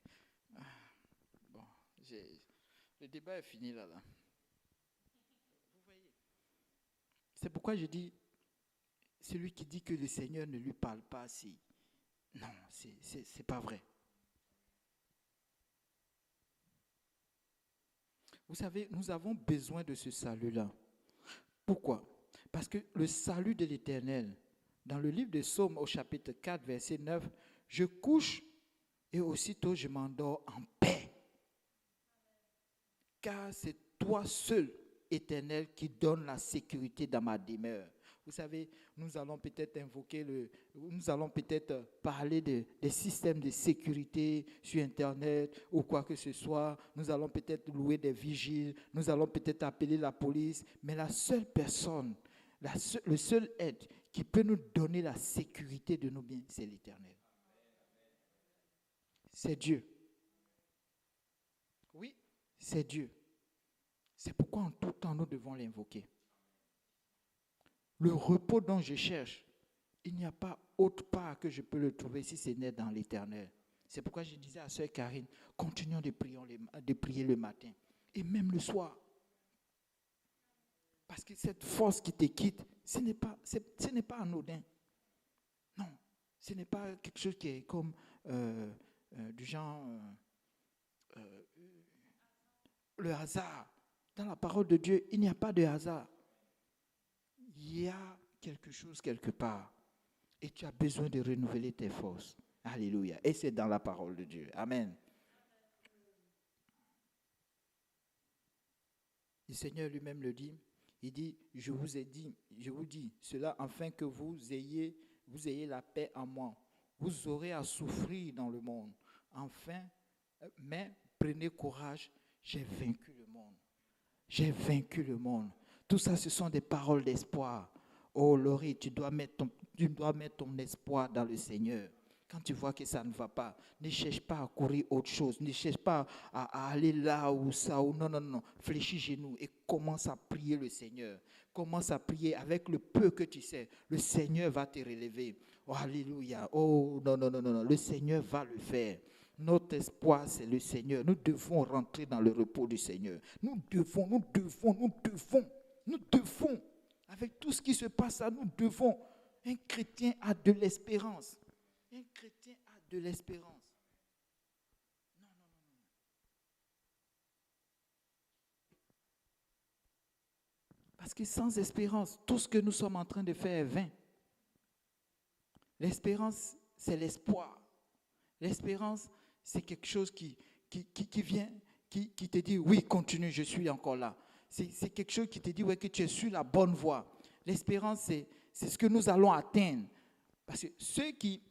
bon, le débat est fini là. Vous voyez, c'est pourquoi je dis, celui qui dit que le Seigneur ne lui parle pas, si, non, c'est pas vrai. Vous savez, nous avons besoin de ce salut-là. Pourquoi? Parce que le salut de l'Éternel, dans le livre de Psaumes au chapitre 4, verset 9, je couche et aussitôt je m'endors en paix. Car c'est toi seul, Éternel, qui donne la sécurité dans ma demeure. Vous savez, nous allons peut-être parler des systèmes de sécurité sur Internet ou quoi que ce soit. Nous allons peut-être louer des vigiles, nous allons peut-être appeler la police. Mais la seule personne, le seul être qui peut nous donner la sécurité de nos biens, c'est l'Éternel. C'est Dieu. Oui, c'est Dieu. C'est pourquoi en tout temps nous devons l'invoquer. Le repos dont je cherche, il n'y a pas autre part que je peux le trouver si ce n'est dans l'Éternel. C'est pourquoi je disais à Sœur Karine, continuons de prier le matin et même le soir. Parce que cette force qui te quitte, ce n'est pas anodin. Non, ce n'est pas quelque chose qui est comme du genre le hasard. Dans la parole de Dieu, il n'y a pas de hasard. Il y a quelque chose quelque part. Et tu as besoin de renouveler tes forces. Alléluia. Et c'est dans la parole de Dieu. Amen. Le Seigneur lui-même le dit. Il dit, je vous dis cela afin que vous ayez la paix en moi. Vous aurez à souffrir dans le monde. Enfin, mais prenez courage, j'ai vaincu le monde. J'ai vaincu le monde. Tout ça, ce sont des paroles d'espoir. Oh Laurie, tu dois mettre ton espoir dans le Seigneur. Quand tu vois que ça ne va pas, ne cherche pas à courir autre chose. Ne cherche pas à aller là ou ça. Ou non. Fléchis genoux et commence à prier le Seigneur. Commence à prier avec le peu que tu sais. Le Seigneur va te relever. Oh, alléluia. Oh non. Le Seigneur va le faire. Notre espoir, c'est le Seigneur. Nous devons rentrer dans le repos du Seigneur. Nous devons. Avec tout ce qui se passe là, nous devons. Un chrétien a de l'espérance. Un chrétien a de l'espérance. Non. Parce que sans espérance, tout ce que nous sommes en train de faire est vain. L'espérance, c'est l'espoir. L'espérance, c'est quelque chose qui vient, qui te dit, oui, continue, je suis encore là. C'est quelque chose qui te dit, ouais, que tu es sur la bonne voie. L'espérance, c'est ce que nous allons atteindre. Parce que ceux qui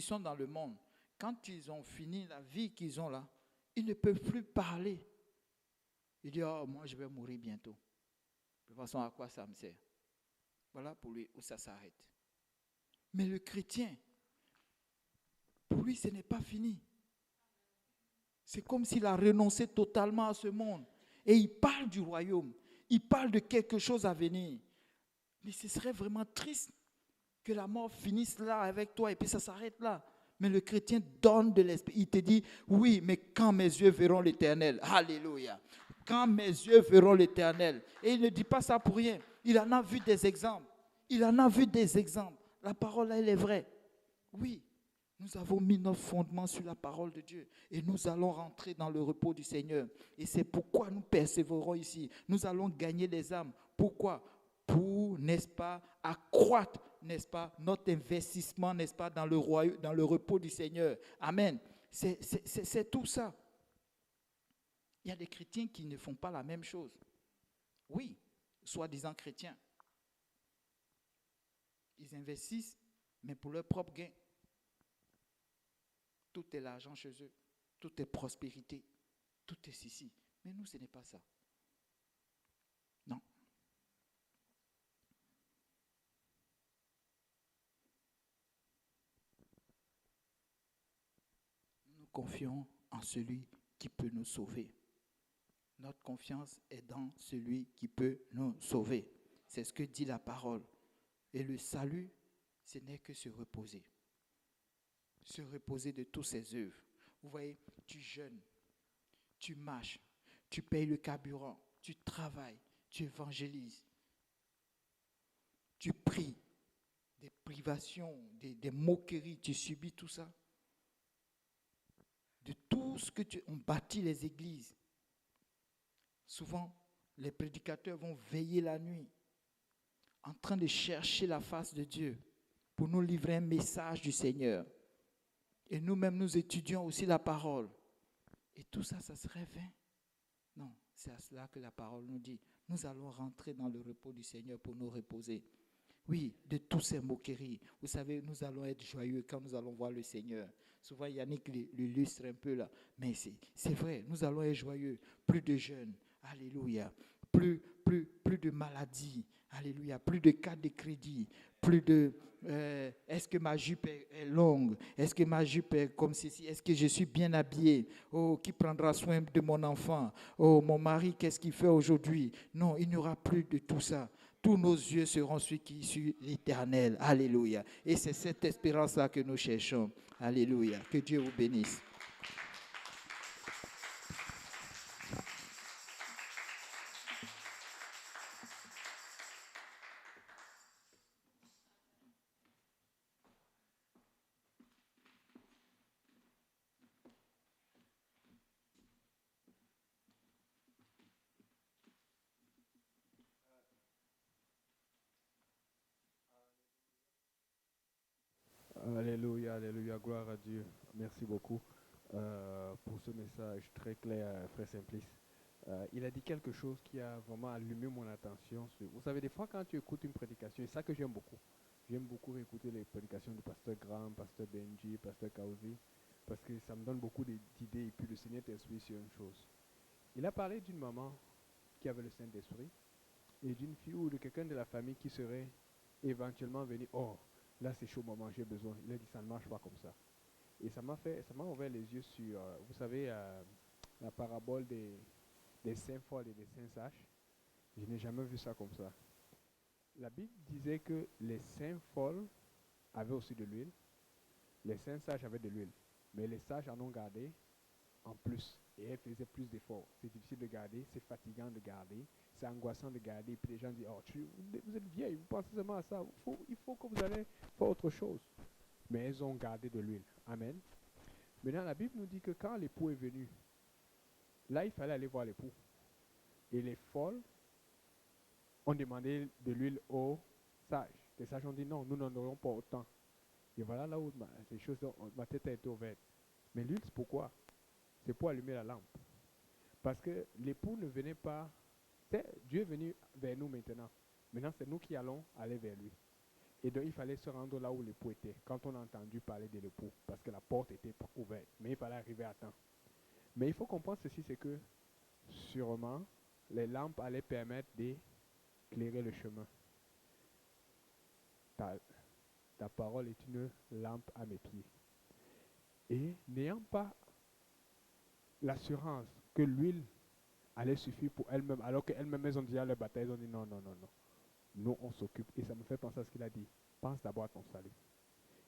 sont dans le monde, quand ils ont fini la vie qu'ils ont là, ils ne peuvent plus parler. Ils disent, oh, moi je vais mourir bientôt. De toute façon, à quoi ça me sert? Voilà pour lui où ça s'arrête. Mais le chrétien, pour lui, ce n'est pas fini. C'est comme s'il a renoncé totalement à ce monde. Et il parle du royaume. Il parle de quelque chose à venir. Mais ce serait vraiment triste que la mort finisse là avec toi et puis ça s'arrête là. Mais le chrétien donne de l'esprit. Il te dit, oui, mais quand mes yeux verront l'Éternel, alléluia, quand mes yeux verront l'Éternel. Et il ne dit pas ça pour rien. Il en a vu des exemples. Il en a vu des exemples. La parole, elle est vraie. Oui, nous avons mis notre fondement sur la parole de Dieu et nous allons rentrer dans le repos du Seigneur. Et c'est pourquoi nous persévérons ici. Nous allons gagner les âmes. Pourquoi? Pour, n'est-ce pas, accroître, n'est-ce pas, notre investissement, n'est-ce pas, dans le royaume, dans le repos du Seigneur. Amen. C'est tout ça. Il y a des chrétiens qui ne font pas la même chose. Oui, soi-disant chrétiens. Ils investissent, mais pour leur propre gain. Tout est l'argent chez eux. Tout est prospérité. Tout est ceci. Mais nous, ce n'est pas ça. Non. Nous confions en celui qui peut nous sauver. Notre confiance est dans celui qui peut nous sauver. C'est ce que dit la parole. Et le salut, ce n'est que se reposer. Se reposer de toutes ses œuvres. Vous voyez, tu jeûnes, tu marches, tu payes le carburant, tu travailles, tu évangélises, tu pries, des privations, des moqueries, tu subis tout ça. De tout ce que on bâtit les églises. Souvent, les prédicateurs vont veiller la nuit en train de chercher la face de Dieu pour nous livrer un message du Seigneur. Et nous-mêmes, nous étudions aussi la parole. Et tout ça, ça serait vain? Non, c'est à cela que la parole nous dit. Nous allons rentrer dans le repos du Seigneur pour nous reposer. Oui, de toutes ces moqueries. Vous savez, nous allons être joyeux quand nous allons voir le Seigneur. Souvent, Yannick l'illustre un peu là. Mais c'est vrai, nous allons être joyeux. Plus de jeûne. Alléluia. Plus de maladies. Alléluia. Plus de cartes de crédit. Plus de... est-ce que ma jupe est longue? Est-ce que ma jupe est comme ceci? Est-ce que je suis bien habillé? Oh, qui prendra soin de mon enfant? Oh, mon mari, qu'est-ce qu'il fait aujourd'hui? Non, il n'y aura plus de tout ça. Tous nos yeux seront sur l'Éternel. Alléluia. Et c'est cette espérance-là que nous cherchons. Alléluia. Que Dieu vous bénisse. Alléluia, alléluia, gloire à Dieu. Merci beaucoup pour ce message très clair, frère Simplice. Il a dit quelque chose qui a vraiment allumé mon attention. Vous savez, des fois quand tu écoutes une prédication, et ça que j'aime beaucoup écouter les prédications du pasteur Graham, pasteur Benji, pasteur Kauzi, parce que ça me donne beaucoup d'idées et puis le Seigneur t'instruit sur une chose. Il a parlé d'une maman qui avait le Saint-Esprit et d'une fille ou de quelqu'un de la famille qui serait éventuellement venu, oh, là c'est chaud maman, j'ai besoin. Il a dit ça ne marche pas comme ça. Et ça m'a ouvert les yeux sur, vous savez, la parabole des saints folles et des saints sages. Je n'ai jamais vu ça comme ça. La Bible disait que les saints folles avaient aussi de l'huile, les saints sages avaient de l'huile, mais les sages en ont gardé en plus. Et elles faisaient plus d'efforts. C'est difficile de garder, c'est fatigant de garder, c'est angoissant de garder. Et puis les gens disent, oh, vous êtes vieille, vous pensez seulement à ça. Il faut que vous allez faire autre chose. Mais elles ont gardé de l'huile. Amen. Maintenant, la Bible nous dit que quand l'époux est venu, là, il fallait aller voir l'époux. Et les folles ont demandé de l'huile aux sages. Les sages ont dit, non, nous n'en aurons pas autant. Et voilà là où ma tête a été ouverte. Mais l'huile, c'est pourquoi? C'est pour allumer la lampe. Parce que l'époux ne venait pas... Dieu est venu vers nous maintenant. Maintenant, c'est nous qui allons aller vers lui. Et donc, il fallait se rendre là où l'époux était, quand on a entendu parler de l'époux, parce que la porte était ouverte. Mais il fallait arriver à temps. Mais il faut comprendre ceci, c'est que, sûrement, les lampes allaient permettre d'éclairer le chemin. Ta parole est une lampe à mes pieds. Et n'ayant pas l'assurance que l'huile allait suffire pour elles-mêmes, alors qu'elles-mêmes elles ont déjà leur bataille, elles ont dit non. Nous, on s'occupe. Et ça me fait penser à ce qu'il a dit. pense d'abord à ton salut.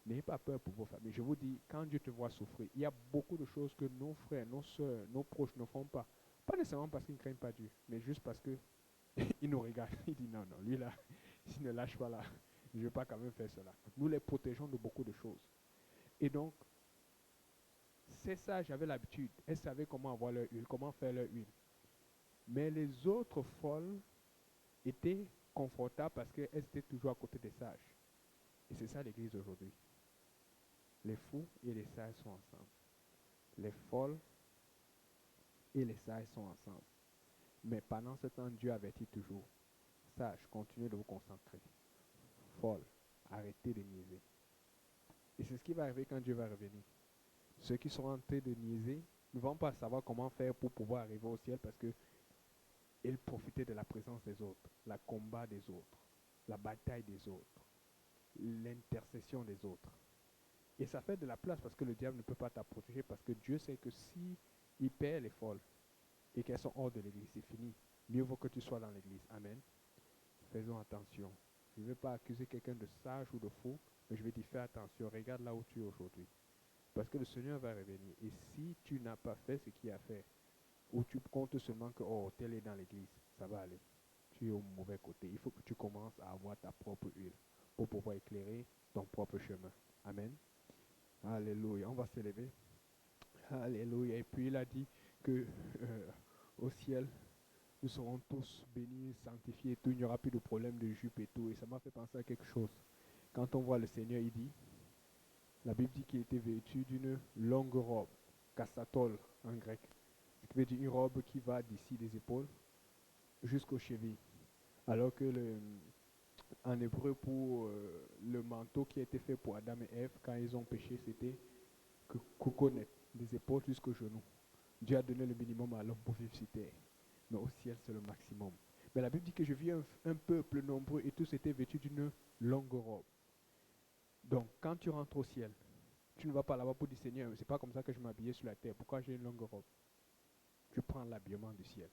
N'ayez pas peur pour vos familles. Je vous dis, quand Dieu te voit souffrir, il y a beaucoup de choses que nos frères, nos soeurs, nos proches ne font pas. Pas nécessairement parce qu'ils ne craignent pas Dieu, mais juste parce qu'ils nous regardent. Ils disent non, non, lui là, s'il ne lâche pas là, je ne vais pas quand même faire cela. Nous les protégeons de beaucoup de choses. Et donc, c'est ça, j'avais l'habitude. Elles savaient comment avoir leur huile, comment faire leur huile. Mais les autres folles étaient confortables parce qu'elles étaient toujours à côté des sages. Et c'est ça l'église aujourd'hui. Les fous et les sages sont ensemble. Les folles et les sages sont ensemble. Mais pendant ce temps, Dieu avertit toujours. Sages, continuez de vous concentrer. Folles, arrêtez de niaiser. Et c'est ce qui va arriver quand Dieu va revenir. Ceux qui sont en train de niaiser ne vont pas savoir comment faire pour pouvoir arriver au ciel parce qu'ils profitaient de la présence des autres, le combat des autres, la bataille des autres, l'intercession des autres. Et ça fait de la place parce que le diable ne peut pas t'en protéger parce que Dieu sait que si il perd les folles et qu'elles sont hors de l'église, c'est fini. Mieux vaut que tu sois dans l'église. Amen. Faisons attention. Je ne vais pas accuser quelqu'un de sage ou de faux, mais je vais dire fais attention. Regarde là où tu es aujourd'hui. Parce que le Seigneur va revenir. Et si tu n'as pas fait ce qu'il a fait, ou tu comptes seulement que oh, tel est dans l'église, ça va aller. Tu es au mauvais côté. Il faut que tu commences à avoir ta propre huile pour pouvoir éclairer ton propre chemin. Amen. Alléluia. On va s'élever. Alléluia. Et puis il a dit que au ciel, nous serons tous bénis, sanctifiés et tout. Il n'y aura plus de problème de jupe et tout. Et ça m'a fait penser à quelque chose. Quand on voit le Seigneur, il dit, la Bible dit qu'il était vêtu d'une longue robe, kastatol en grec. Ce qui veut dire une robe qui va d'ici des épaules jusqu'aux chevilles. Alors que en hébreu, pour le manteau qui a été fait pour Adam et Ève, quand ils ont péché, c'était couconnet, des épaules jusqu'aux genoux. Dieu a donné le minimum à l'homme pour vivre sur terre. Mais au ciel, c'est le maximum. Mais la Bible dit que je vis un peuple nombreux et tous étaient vêtus d'une longue robe. Donc, quand tu rentres au ciel, tu ne vas pas là-bas pour dire Seigneur, c'est pas comme ça que je m'habillais sur la terre. Pourquoi j'ai une longue robe? Tu prends l'habillement du ciel.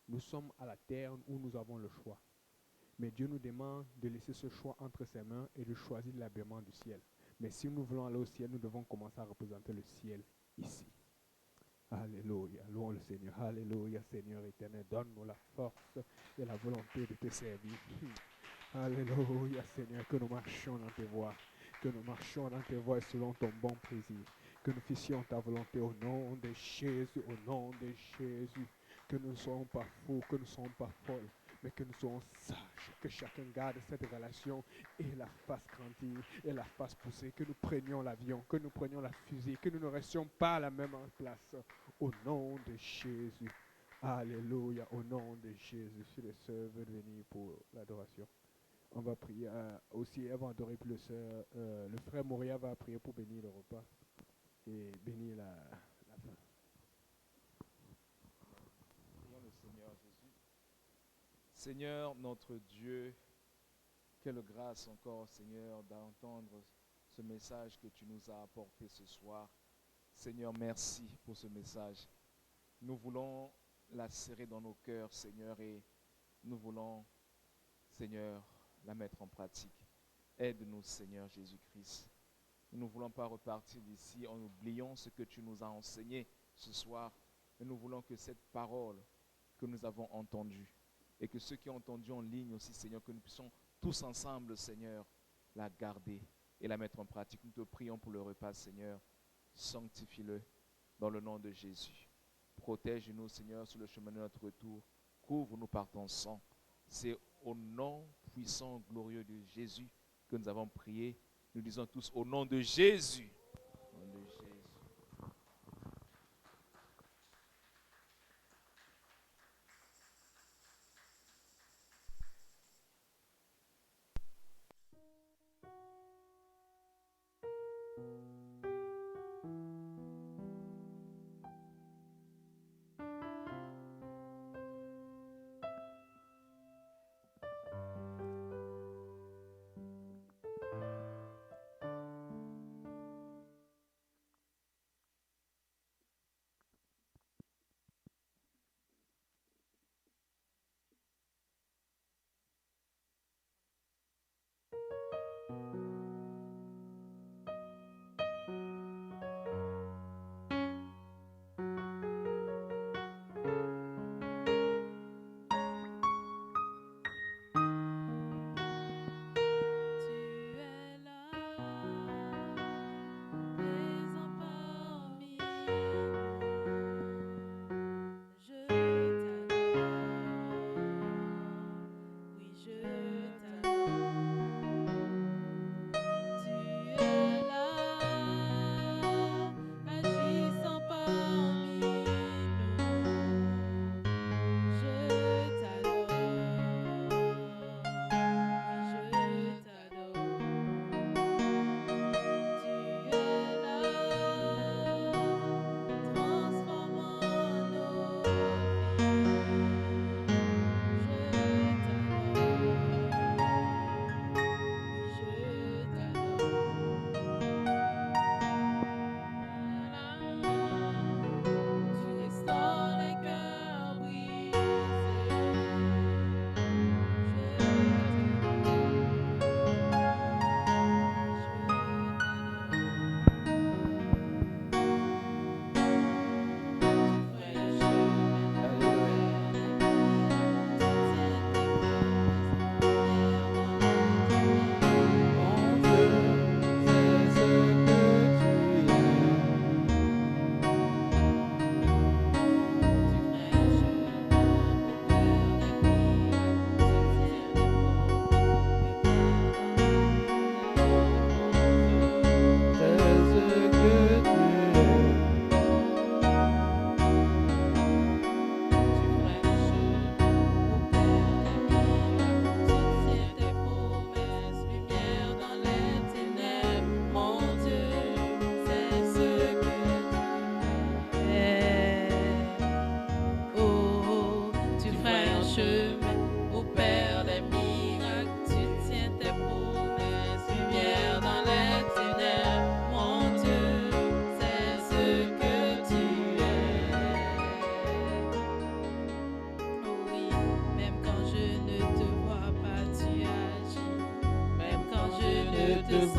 Nous sommes à la terre où nous avons le choix. Mais Dieu nous demande de laisser ce choix entre ses mains et de choisir l'habillement du ciel. Mais si nous voulons aller au ciel, nous devons commencer à représenter le ciel ici. Alléluia, louons le Seigneur. Alléluia, Seigneur éternel, donne-nous la force et la volonté de te servir. Alléluia, Seigneur, que nous marchions dans tes voies, que nous marchions dans tes voies selon ton bon plaisir, que nous fassions ta volonté au nom de Jésus, au nom de Jésus, que nous ne soyons pas fous, que nous ne soyons pas folles, mais que nous soyons sages, que chacun garde cette relation et la fasse grandir et la fasse pousser, que nous prenions l'avion, que nous prenions la fusée, que nous ne restions pas à la même place, au nom de Jésus. Alléluia, au nom de Jésus. Si les sœurs veulent venir pour l'adoration, on va prier aussi avant d'adorer plus le frère Moria va prier pour bénir le repas et bénir la fin. Prions le Seigneur Jésus. Seigneur notre Dieu, quelle grâce encore, Seigneur, d'entendre ce message que tu nous as apporté ce soir. Seigneur, merci pour ce message. Nous voulons la serrer dans nos cœurs, Seigneur, et nous voulons, Seigneur, la mettre en pratique. Aide-nous, Seigneur Jésus-Christ. Nous ne voulons pas repartir d'ici en oubliant ce que tu nous as enseigné ce soir, mais nous voulons que cette parole que nous avons entendue et que ceux qui ont entendu en ligne aussi, Seigneur, que nous puissions tous ensemble, Seigneur, la garder et la mettre en pratique. Nous te prions pour le repas, Seigneur. Sanctifie-le dans le nom de Jésus. Protège-nous, Seigneur, sur le chemin de notre retour. Couvre-nous par ton sang. C'est au nom puissant, glorieux de Jésus que nous avons prié. Nous disons tous au nom de Jésus. Au nom de Jésus.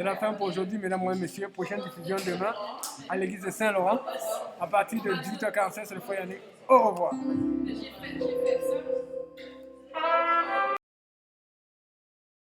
C'est la fin pour aujourd'hui, mesdames et messieurs. Prochaine diffusion demain à l'église de Saint-Laurent à partir de 18h45 sur le foyer Yannick. Au revoir.